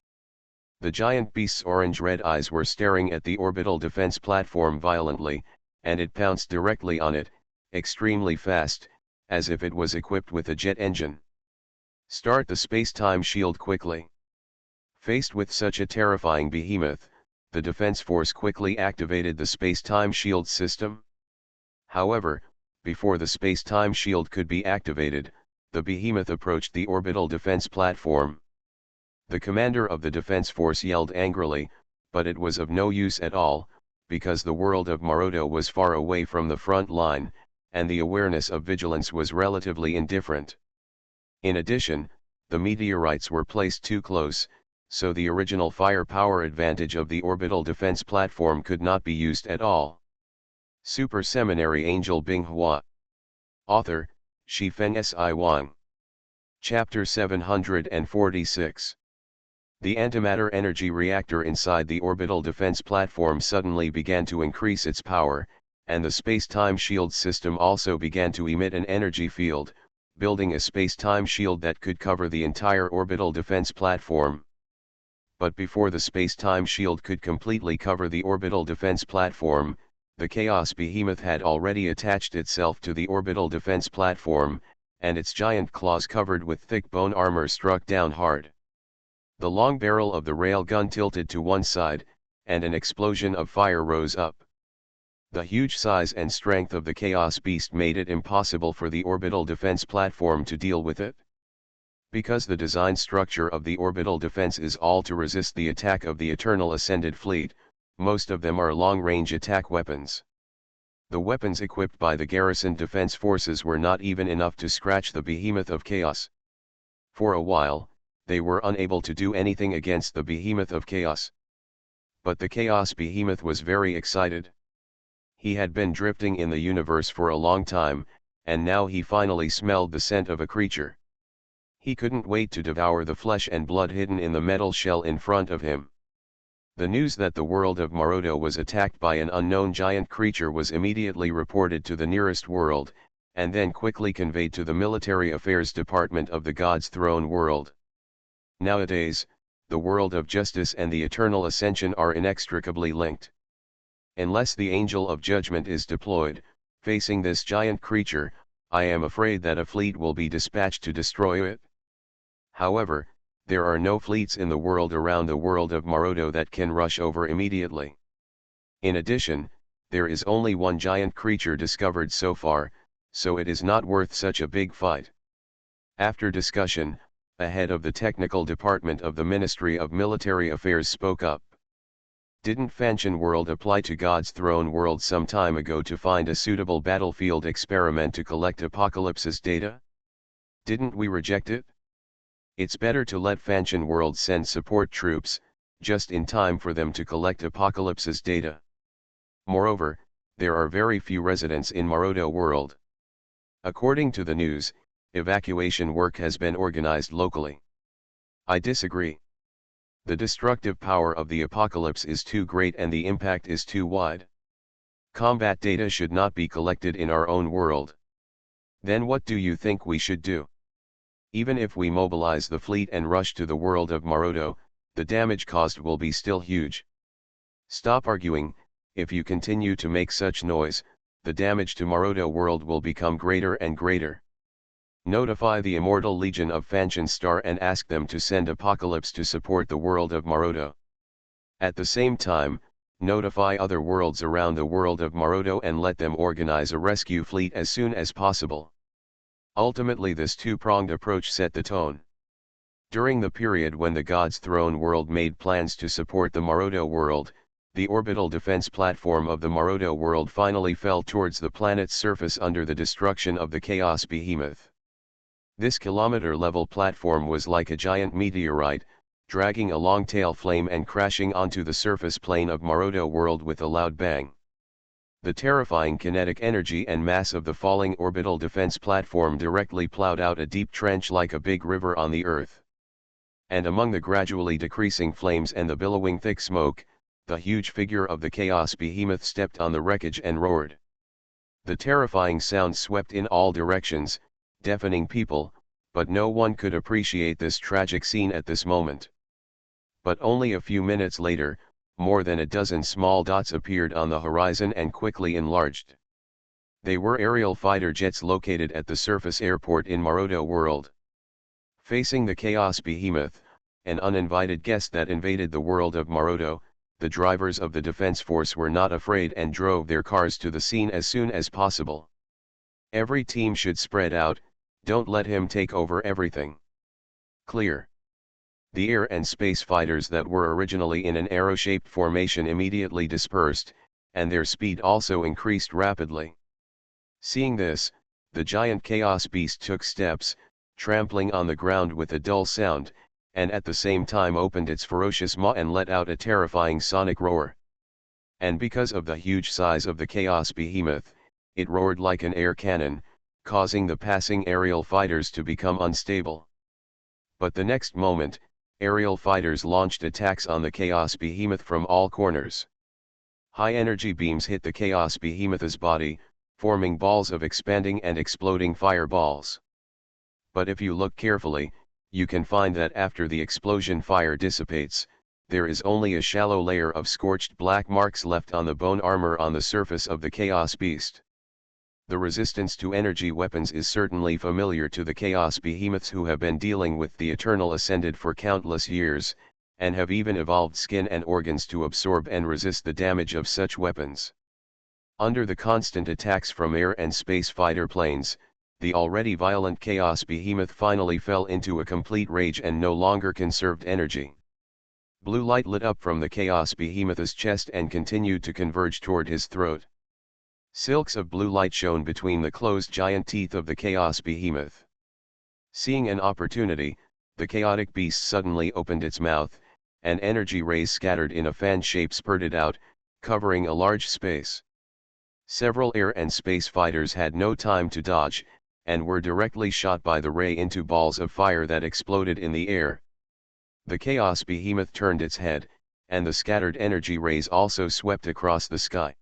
The giant beast's orange-red eyes were staring at the orbital defense platform violently, and it pounced directly on it, extremely fast, as if it was equipped with a jet engine. Start the space-time shield quickly. Faced with such a terrifying behemoth, the defense force quickly activated the space-time shield system. However, before the space-time shield could be activated, the behemoth approached the orbital defense platform. The commander of the defense force yelled angrily, but it was of no use at all, because the world of Maroto was far away from the front line, and the awareness of vigilance was relatively indifferent. In addition, the meteorites were placed too close, so the original firepower advantage of the orbital defense platform could not be used at all. Super Seminary Angel Binghua. Author, Shifeng Si Wang. Chapter 746. The antimatter energy reactor inside the orbital defense platform suddenly began to increase its power, and the space-time shield system also began to emit an energy field, building a space-time shield that could cover the entire orbital defense platform. but before the space-time shield could completely cover the orbital defense platform, the Chaos Behemoth had already attached itself to the orbital defense platform, and its giant claws covered with thick bone armor struck down hard. The long barrel of the railgun tilted to one side, and an explosion of fire rose up. The huge size and strength of the Chaos Beast made it impossible for the orbital defense platform to deal with it. Because the design structure of the orbital defense is all to resist the attack of the Eternal Ascended Fleet, most of them are long-range attack weapons. The weapons equipped by the garrison defense forces were not even enough to scratch the Behemoth of Chaos. For a while, they were unable to do anything against the Behemoth of Chaos. But the Chaos Behemoth was very excited. He had been drifting in the universe for a long time, and now he finally smelled the scent of a creature. He couldn't wait to devour the flesh and blood hidden in the metal shell in front of him. The news that the world of Maroto was attacked by an unknown giant creature was immediately reported to the nearest world, and then quickly conveyed to the Military Affairs Department of the God's Throne world. Nowadays, the world of justice and the eternal ascension are inextricably linked. Unless the Angel of Judgment is deployed, facing this giant creature, I am afraid that a fleet will be dispatched to destroy it. However, there are no fleets in the world around the world of Maroto that can rush over immediately. In addition, there is only one giant creature discovered so far, so it is not worth such a big fight. After discussion, a head of the technical department of the Ministry of Military Affairs spoke up. Didn't Fanshan World apply to God's Throne World some time ago to find a suitable battlefield experiment to collect Apocalypse's data? Didn't we reject it? It's better to let Fanshan World send support troops, just in time for them to collect Apocalypse's data. Moreover, there are very few residents in Maroto World. According to the news, evacuation work has been organized locally. I disagree. The destructive power of the apocalypse is too great and the impact is too wide. Combat data should not be collected in our own world. Then what do you think we should do? Even if we mobilize the fleet and rush to the world of Maroto, the damage caused will be still huge. Stop arguing. If you continue to make such noise, the damage to Maroto world will become greater and greater. Notify the Immortal Legion of Fanshan Star and ask them to send Apocalypse to support the world of Maroto. At the same time, notify other worlds around the world of Maroto and let them organize a rescue fleet as soon as possible. Ultimately, this two-pronged approach set the tone. During the period when the God's Throne world made plans to support the Maroto world, the orbital defense platform of the Maroto world finally fell towards the planet's surface under the destruction of the Chaos Behemoth. This kilometer-level platform was like a giant meteorite, dragging a long tail flame and crashing onto the surface plane of Maroto world with a loud bang. The terrifying kinetic energy and mass of the falling orbital defense platform directly plowed out a deep trench like a big river on the Earth. And among the gradually decreasing flames and the billowing thick smoke, the huge figure of the Chaos Behemoth stepped on the wreckage and roared. The terrifying sound swept in all directions, deafening people, but no one could appreciate this tragic scene at this moment. But only a few minutes later, more than a dozen small dots appeared on the horizon and quickly enlarged. They were aerial fighter jets located at the surface airport in Maroto world. Facing the Chaos Behemoth, an uninvited guest that invaded the world of Maroto, the drivers of the defense force were not afraid and drove their cars to the scene as soon as possible. Every team should spread out, don't let him take over everything. Clear. The air and space fighters that were originally in an arrow-shaped formation immediately dispersed, and their speed also increased rapidly. Seeing this, the giant Chaos Beast took steps, trampling on the ground with a dull sound, and at the same time opened its ferocious maw and let out a terrifying sonic roar. And because of the huge size of the Chaos Behemoth, it roared like an air cannon, causing the passing aerial fighters to become unstable. But the next moment, aerial fighters launched attacks on the Chaos Behemoth from all corners. High-energy beams hit the Chaos Behemoth's body, forming balls of expanding and exploding fireballs. But if you look carefully, you can find that after the explosion fire dissipates, there is only a shallow layer of scorched black marks left on the bone armor on the surface of the Chaos Beast. The resistance to energy weapons is certainly familiar to the Chaos Behemoths who have been dealing with the Eternal Ascended for countless years, and have even evolved skin and organs to absorb and resist the damage of such weapons. Under the constant attacks from air and space fighter planes, the already violent Chaos Behemoth finally fell into a complete rage and no longer conserved energy. Blue light lit up from the Chaos Behemoth's chest and continued to converge toward his throat. Silks of blue light shone between the closed giant teeth of the Chaos Behemoth. Seeing an opportunity, the chaotic beast suddenly opened its mouth, and energy rays scattered in a fan shape spurted out, covering a large space. Several air and space fighters had no time to dodge, and were directly shot by the ray into balls of fire that exploded in the air. The Chaos Behemoth turned its head, and the scattered energy rays also swept across the sky.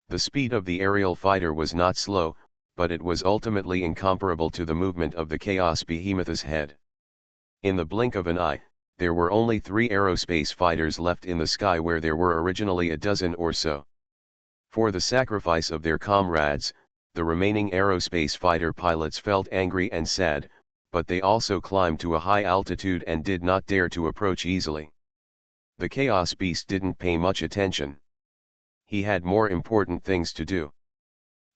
The speed of the aerial fighter was not slow, but it was ultimately incomparable to the movement of the Chaos Behemoth's head. In the blink of an eye, there were only 3 aerospace fighters left in the sky where there were originally a dozen or so. For the sacrifice of their comrades, the remaining aerospace fighter pilots felt angry and sad, but they also climbed to a high altitude and did not dare to approach easily. The Chaos Beast didn't pay much attention. He had more important things to do.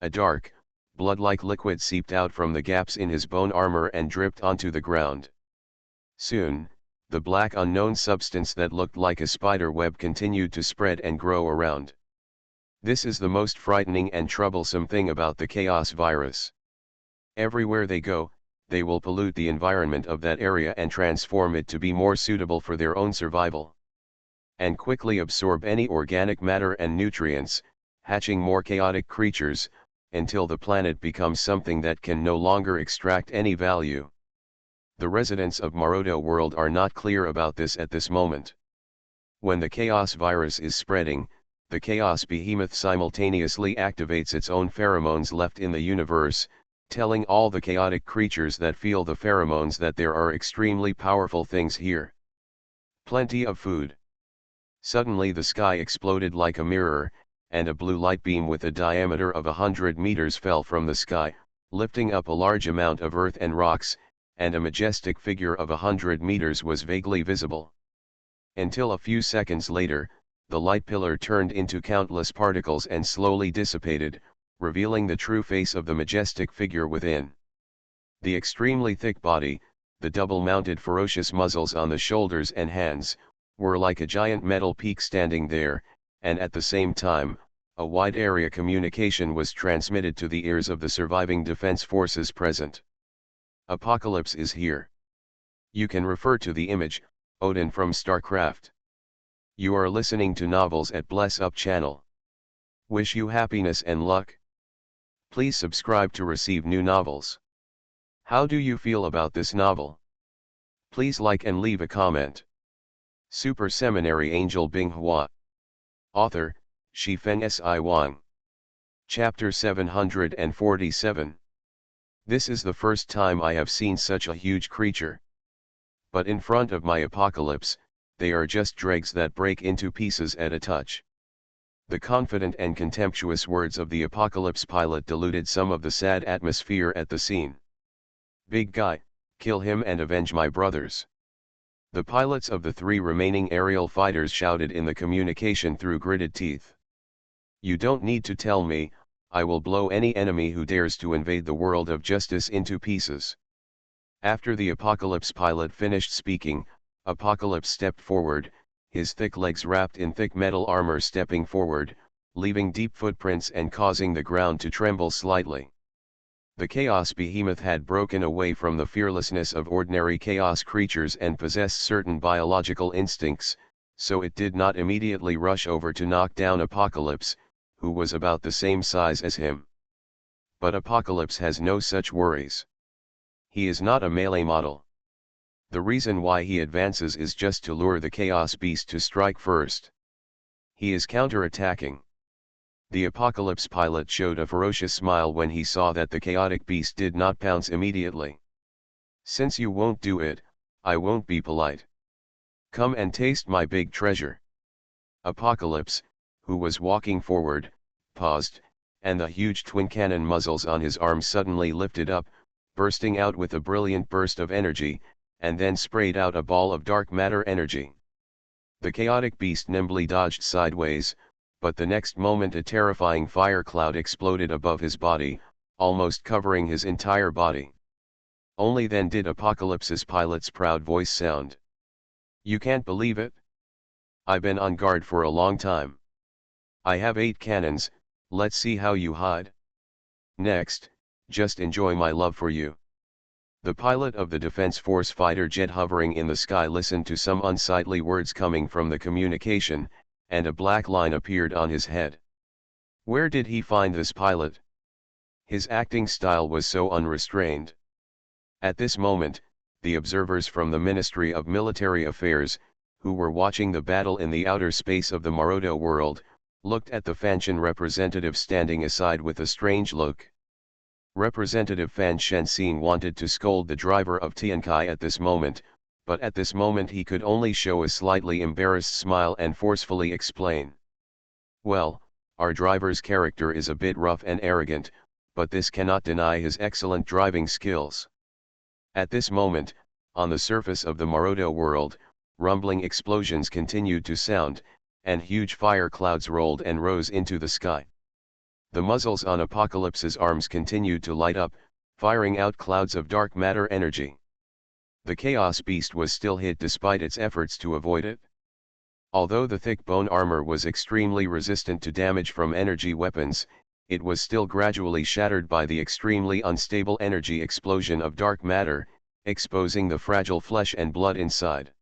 A dark, blood-like liquid seeped out from the gaps in his bone armor and dripped onto the ground. Soon, the black unknown substance that looked like a spider web continued to spread and grow around. This is the most frightening and troublesome thing about the Chaos virus. Everywhere they go, they will pollute the environment of that area and transform it to be more suitable for their own survival. And quickly absorb any organic matter and nutrients, hatching more chaotic creatures, until the planet becomes something that can no longer extract any value. The residents of Maroto world are not clear about this at this moment. When the Chaos virus is spreading, the Chaos Behemoth simultaneously activates its own pheromones left in the universe, telling all the chaotic creatures that feel the pheromones that there are extremely powerful things here. Plenty of food. Suddenly the sky exploded like a mirror, and a blue light beam with a diameter of 100 meters fell from the sky, lifting up a large amount of earth and rocks, and a majestic figure of 100 meters was vaguely visible. Until a few seconds later, the light pillar turned into countless particles and slowly dissipated, revealing the true face of the majestic figure within. The extremely thick body, the double-mounted ferocious muzzles on the shoulders and hands, were like a giant metal peak standing there, and at the same time, a wide-area communication was transmitted to the ears of the surviving defense forces present. Apocalypse is here. You can refer to the image, Odin from StarCraft. You are listening to Novels at Bless Up channel. Wish you happiness and luck. Please subscribe to receive new novels. How do you feel about this novel? Please like and leave a comment. Super Seminary Angel Binghua. Author, Shifeng Si Wang. Chapter 747. This is the first time I have seen such a huge creature. But in front of my apocalypse, they are just dregs that break into pieces at a touch. The confident and contemptuous words of the apocalypse pilot diluted some of the sad atmosphere at the scene. Big guy, kill him and avenge my brothers. The pilots of the 3 remaining aerial fighters shouted in the communication through gritted teeth. You don't need to tell me, I will blow any enemy who dares to invade the world of justice into pieces. After the apocalypse pilot finished speaking, Apocalypse stepped forward, his thick legs wrapped in thick metal armor stepping forward, leaving deep footprints and causing the ground to tremble slightly. The Chaos Behemoth had broken away from the fearlessness of ordinary chaos creatures and possessed certain biological instincts, so it did not immediately rush over to knock down Apocalypse, who was about the same size as him. But Apocalypse has no such worries. He is not a melee model. The reason why he advances is just to lure the Chaos Beast to strike first. He is counter-attacking. The Apocalypse pilot showed a ferocious smile when he saw that the chaotic beast did not pounce immediately. Since you won't do it, I won't be polite. Come and taste my big treasure. Apocalypse, who was walking forward, paused, and the huge twin cannon muzzles on his arms suddenly lifted up, bursting out with a brilliant burst of energy, and then sprayed out a ball of dark matter energy. The chaotic beast nimbly dodged sideways, but the next moment a terrifying fire cloud exploded above his body, almost covering his entire body. Only then did Apocalypse's pilot's proud voice sound. You can't believe it? I've been on guard for a long time. I have 8 cannons, let's see how you hide. Next, just enjoy my love for you. The pilot of the Defense Force fighter jet hovering in the sky listened to some unsightly words coming from the communication, and a black line appeared on his head. Where did he find this pilot? His acting style was so unrestrained. At this moment, the observers from the Ministry of Military Affairs, who were watching the battle in the outer space of the Maroto world, looked at the Fanshan representative standing aside with a strange look. Representative Fan Shenxin wanted to scold the driver of Tiankai at this moment, but at this moment he could only show a slightly embarrassed smile and forcefully explain. Well, our driver's character is a bit rough and arrogant, but this cannot deny his excellent driving skills. At this moment, on the surface of the Maroto world, rumbling explosions continued to sound, and huge fire clouds rolled and rose into the sky. The muzzles on Apocalypse's arms continued to light up, firing out clouds of dark matter energy. The Chaos Beast was still hit despite its efforts to avoid it. Although the thick bone armor was extremely resistant to damage from energy weapons, it was still gradually shattered by the extremely unstable energy explosion of dark matter, exposing the fragile flesh and blood inside.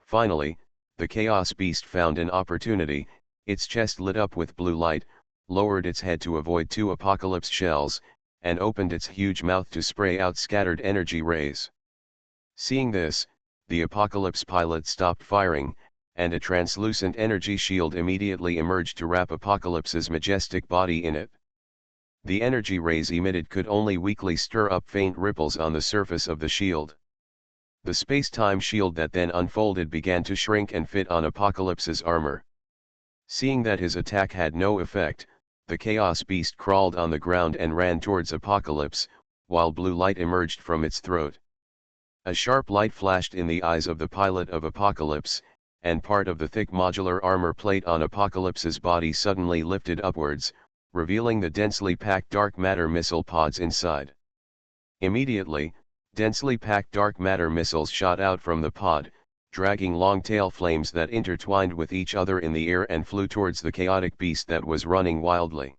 Finally, the Chaos Beast found an opportunity, its chest lit up with blue light, lowered its head to avoid 2 Apocalypse shells, and opened its huge mouth to spray out scattered energy rays. Seeing this, the Apocalypse pilot stopped firing, and a translucent energy shield immediately emerged to wrap Apocalypse's majestic body in it. The energy rays emitted could only weakly stir up faint ripples on the surface of the shield. The space-time shield that then unfolded began to shrink and fit on Apocalypse's armor. Seeing that his attack had no effect, the Chaos Beast crawled on the ground and ran towards Apocalypse, while blue light emerged from its throat. A sharp light flashed in the eyes of the pilot of Apocalypse, and part of the thick modular armor plate on Apocalypse's body suddenly lifted upwards, revealing the densely packed dark matter missile pods inside. Immediately, densely packed dark matter missiles shot out from the pod, dragging long tail flames that intertwined with each other in the air and flew towards the chaotic beast that was running wildly.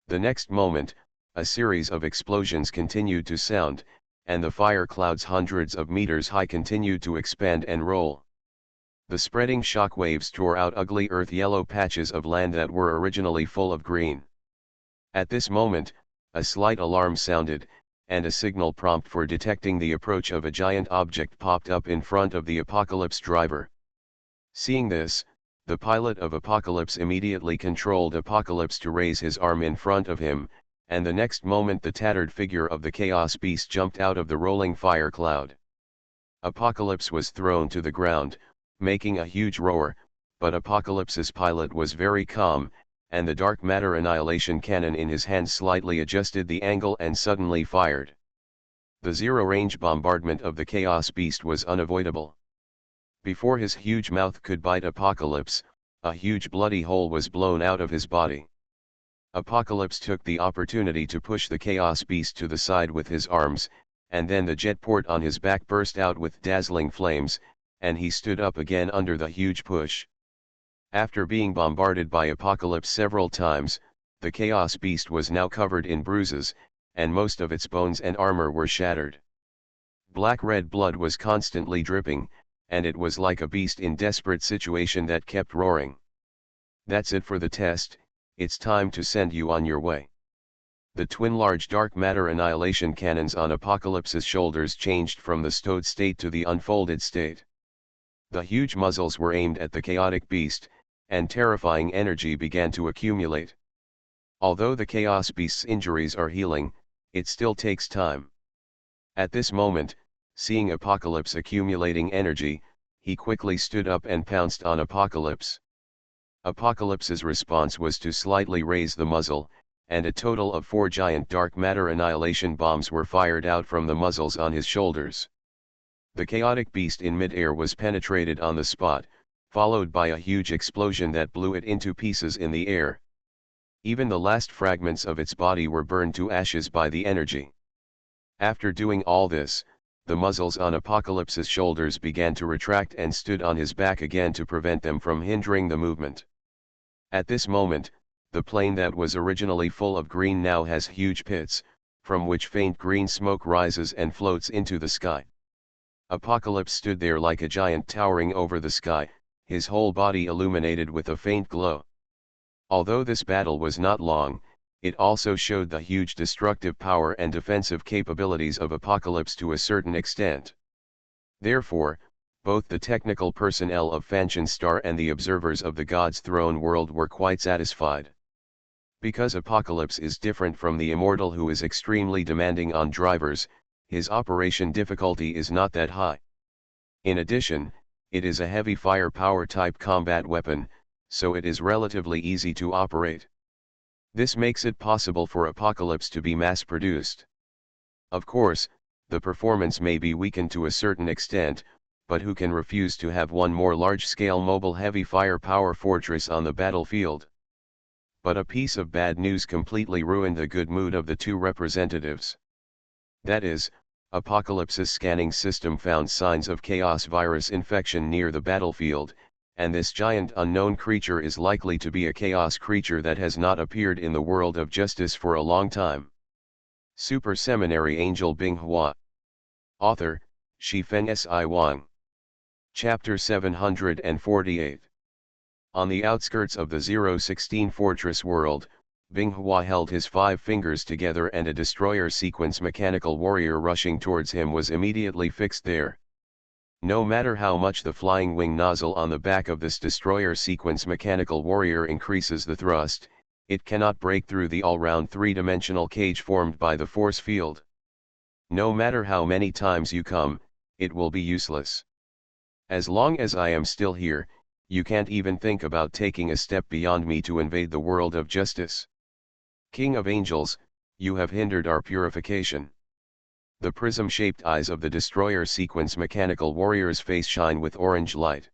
The next moment, a series of explosions continued to sound, and the fire clouds hundreds of meters high continued to expand and roll. The spreading shock waves tore out ugly earth-yellow patches of land that were originally full of green. At this moment, a slight alarm sounded, and a signal prompt for detecting the approach of a giant object popped up in front of the Apocalypse driver. Seeing this, the pilot of Apocalypse immediately controlled Apocalypse to raise his arm in front of him, and the next moment the tattered figure of the Chaos Beast jumped out of the rolling fire cloud. Apocalypse was thrown to the ground, making a huge roar, but Apocalypse's pilot was very calm, and the dark matter annihilation cannon in his hand slightly adjusted the angle and suddenly fired. The zero-range bombardment of the Chaos Beast was unavoidable. Before his huge mouth could bite Apocalypse, a huge bloody hole was blown out of his body. Apocalypse took the opportunity to push the Chaos Beast to the side with his arms, and then the jet port on his back burst out with dazzling flames, and he stood up again under the huge push. After being bombarded by Apocalypse several times, the Chaos Beast was now covered in bruises, and most of its bones and armor were shattered. Black-red blood was constantly dripping, and it was like a beast in desperate situation that kept roaring. That's it for the test, it's time to send you on your way. The twin large dark matter annihilation cannons on Apocalypse's shoulders changed from the stowed state to the unfolded state. The huge muzzles were aimed at the chaotic beast, and terrifying energy began to accumulate. Although the Chaos Beast's injuries are healing, it still takes time. At this moment, seeing Apocalypse accumulating energy, he quickly stood up and pounced on Apocalypse. Apocalypse's response was to slightly raise the muzzle, and a total of 4 giant dark matter annihilation bombs were fired out from the muzzles on his shoulders. The chaotic beast in mid-air was penetrated on the spot, followed by a huge explosion that blew it into pieces in the air. Even the last fragments of its body were burned to ashes by the energy. After doing all this, the muzzles on Apocalypse's shoulders began to retract and stood on his back again to prevent them from hindering the movement. At this moment, the plane that was originally full of green now has huge pits, from which faint green smoke rises and floats into the sky. Apocalypse stood there like a giant towering over the sky, his whole body illuminated with a faint glow. Although this battle was not long, it also showed the huge destructive power and defensive capabilities of Apocalypse to a certain extent. Therefore, both the technical personnel of Fanshan Star and the observers of the God's Throne world were quite satisfied. Because Apocalypse is different from the Immortal who is extremely demanding on drivers, his operation difficulty is not that high. In addition, it is a heavy firepower type combat weapon, so it is relatively easy to operate. This makes it possible for Apocalypse to be mass-produced. Of course, the performance may be weakened to a certain extent, but who can refuse to have one more large-scale mobile heavy firepower fortress on the battlefield? But a piece of bad news completely ruined the good mood of the two representatives. That is, Apocalypse's scanning system found signs of chaos virus infection near the battlefield, and this giant unknown creature is likely to be a chaos creature that has not appeared in the world of justice for a long time. Super Seminary Angel Binghua. Author, Shifen Si Wang. Chapter 748. On the outskirts of the 016 Fortress world, Binghua held his 5 fingers together and a destroyer sequence mechanical warrior rushing towards him was immediately fixed there. No matter how much the flying wing nozzle on the back of this destroyer sequence mechanical warrior increases the thrust, it cannot break through the all-round 3-dimensional cage formed by the force field. No matter how many times you come, it will be useless. As long as I am still here, you can't even think about taking a step beyond me to invade the world of justice. King of Angels, you have hindered our purification. The prism-shaped eyes of the destroyer sequence mechanical warrior's face shine with orange light.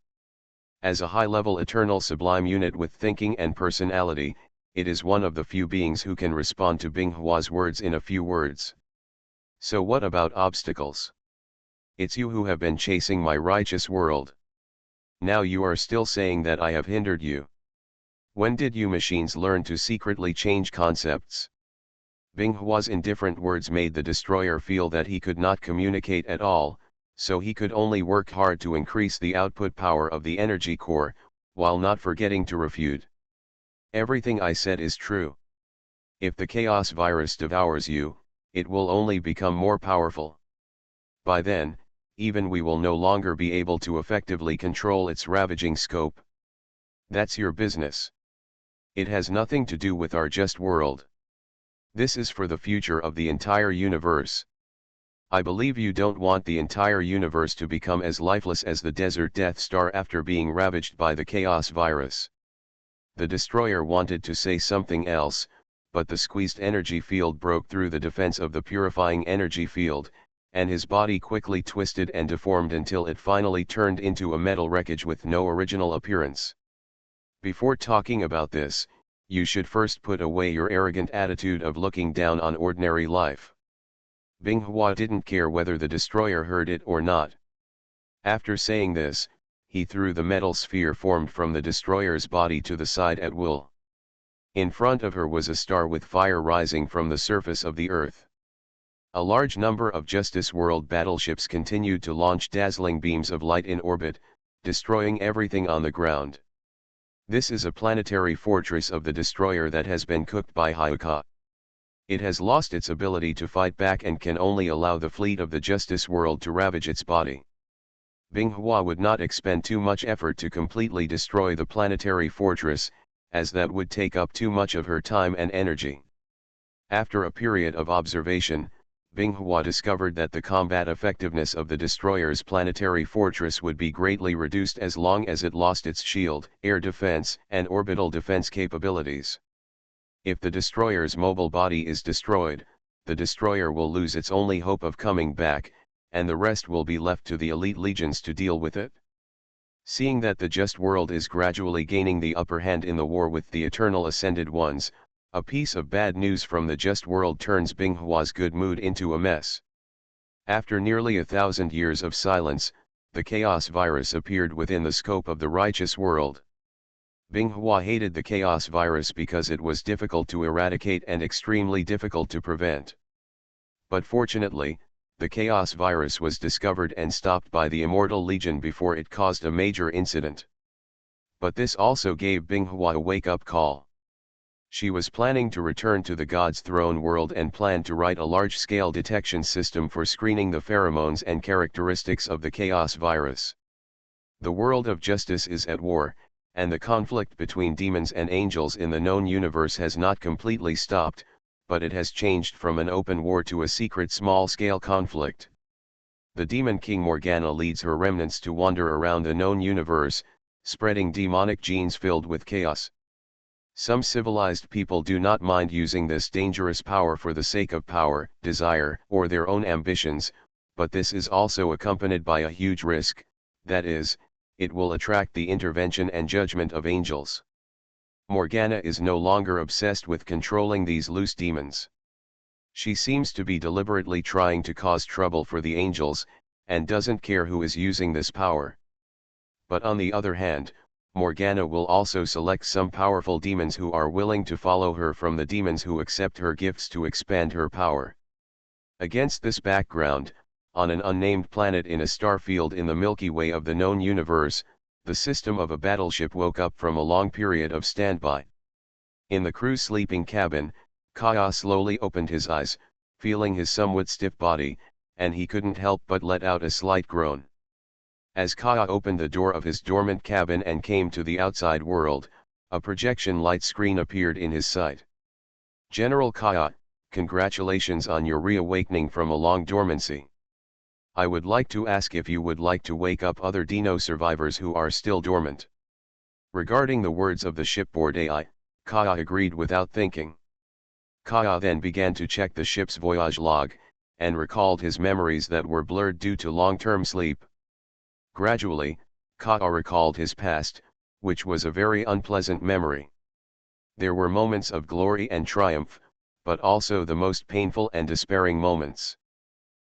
As a high-level eternal sublime unit with thinking and personality, it is one of the few beings who can respond to Binghua's words in a few words. So what about obstacles? It's you who have been chasing my righteous world. Now you are still saying that I have hindered you. When did you machines learn to secretly change concepts? Binghua's indifferent words made the destroyer feel that he could not communicate at all, so he could only work hard to increase the output power of the energy core, while not forgetting to refute. Everything I said is true. If the chaos virus devours you, it will only become more powerful. By then, even we will no longer be able to effectively control its ravaging scope. That's your business. It has nothing to do with our just world. This is for the future of the entire universe. I believe you don't want the entire universe to become as lifeless as the desert Death Star after being ravaged by the chaos virus. The destroyer wanted to say something else, but the squeezed energy field broke through the defense of the purifying energy field, and his body quickly twisted and deformed until it finally turned into a metal wreckage with no original appearance. Before talking about this, you should first put away your arrogant attitude of looking down on ordinary life. Binghua didn't care whether the destroyer heard it or not. After saying this, he threw the metal sphere formed from the destroyer's body to the side at will. In front of her was a star with fire rising from the surface of the earth. A large number of Justice World battleships continued to launch dazzling beams of light in orbit, destroying everything on the ground. This is a planetary fortress of the destroyer that has been cooked by Hyuka. It has lost its ability to fight back and can only allow the fleet of the Justice World to ravage its body. Binghua would not expend too much effort to completely destroy the planetary fortress, as that would take up too much of her time and energy. After a period of observation, Binghua discovered that the combat effectiveness of the destroyer's planetary fortress would be greatly reduced as long as it lost its shield, air defense, and orbital defense capabilities. If the destroyer's mobile body is destroyed, the destroyer will lose its only hope of coming back, and the rest will be left to the elite legions to deal with it. Seeing that the just world is gradually gaining the upper hand in the war with the eternal ascended ones, a piece of bad news from the just world turns Binghua's good mood into a mess. After nearly 1,000 years of silence, the chaos virus appeared within the scope of the righteous world. Binghua hated the chaos virus because it was difficult to eradicate and extremely difficult to prevent. But fortunately, the chaos virus was discovered and stopped by the Immortal Legion before it caused a major incident. But this also gave Binghua a wake-up call. She was planning to return to the God's throne world and planned to write a large-scale detection system for screening the pheromones and characteristics of the chaos virus. The world of justice is at war, and the conflict between demons and angels in the known universe has not completely stopped, but it has changed from an open war to a secret small-scale conflict. The Demon King Morgana leads her remnants to wander around the known universe, spreading demonic genes filled with chaos. Some civilized people do not mind using this dangerous power for the sake of power, desire, or their own ambitions, but this is also accompanied by a huge risk, that is, it will attract the intervention and judgment of angels. Morgana is no longer obsessed with controlling these loose demons. She seems to be deliberately trying to cause trouble for the angels, and doesn't care who is using this power. But on the other hand, Morgana will also select some powerful demons who are willing to follow her from the demons who accept her gifts to expand her power. Against this background, on an unnamed planet in a star field in the Milky Way of the known universe, the system of a battleship woke up from a long period of standby. In the crew's sleeping cabin, Kaya slowly opened his eyes, feeling his somewhat stiff body, and he couldn't help but let out a slight groan. As Kaya opened the door of his dormant cabin and came to the outside world, a projection light screen appeared in his sight. General Kaya, congratulations on your reawakening from a long dormancy. I would like to ask if you would like to wake up other Dino survivors who are still dormant. Regarding the words of the shipboard AI, Kaya agreed without thinking. Kaya then began to check the ship's voyage log, and recalled his memories that were blurred due to long-term sleep. Gradually, Kaya recalled his past, which was a very unpleasant memory. There were moments of glory and triumph, but also the most painful and despairing moments.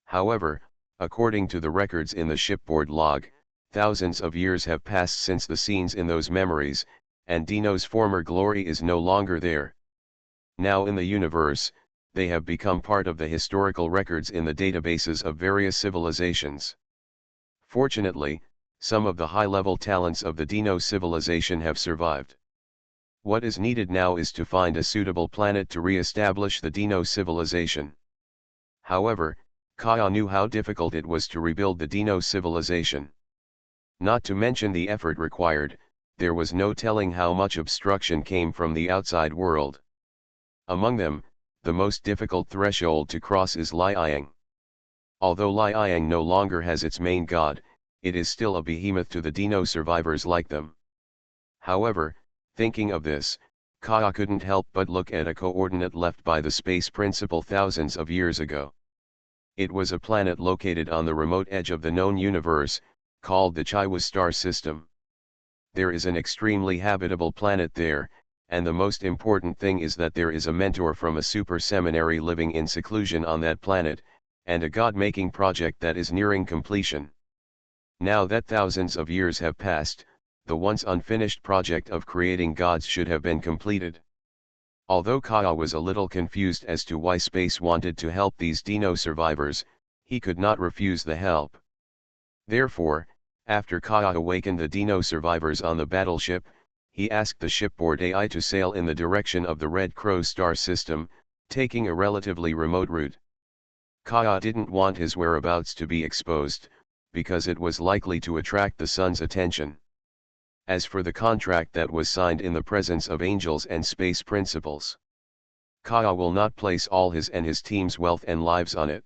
However, according to the records in the shipboard log, thousands of years have passed since the scenes in those memories, and Dino's former glory is no longer there. Now in the universe, they have become part of the historical records in the databases of various civilizations. Fortunately, some of the high-level talents of the Dino civilization have survived. What is needed now is to find a suitable planet to re-establish the Dino civilization. However, Kaya knew how difficult it was to rebuild the Dino civilization. Not to mention the effort required, there was no telling how much obstruction came from the outside world. Among them, the most difficult threshold to cross is Liang. Although Liang no longer has its main god, it is still a behemoth to the Dino survivors like them. However, thinking of this, Kaya couldn't help but look at a coordinate left by the space principle thousands of years ago. It was a planet located on the remote edge of the known universe, called the Chiwa star system. There is an extremely habitable planet there, and the most important thing is that there is a mentor from a super seminary living in seclusion on that planet, and a god-making project that is nearing completion. Now that thousands of years have passed, the once unfinished project of creating gods should have been completed. Although Kaya was a little confused as to why space wanted to help these Dino survivors, he could not refuse the help. Therefore, after Kaya awakened the Dino survivors on the battleship, he asked the shipboard AI to sail in the direction of the Red Crow star system, taking a relatively remote route. Kaya didn't want his whereabouts to be exposed, because it was likely to attract the sun's attention. As for the contract that was signed in the presence of angels and space principles, Ka will not place all his and his team's wealth and lives on it.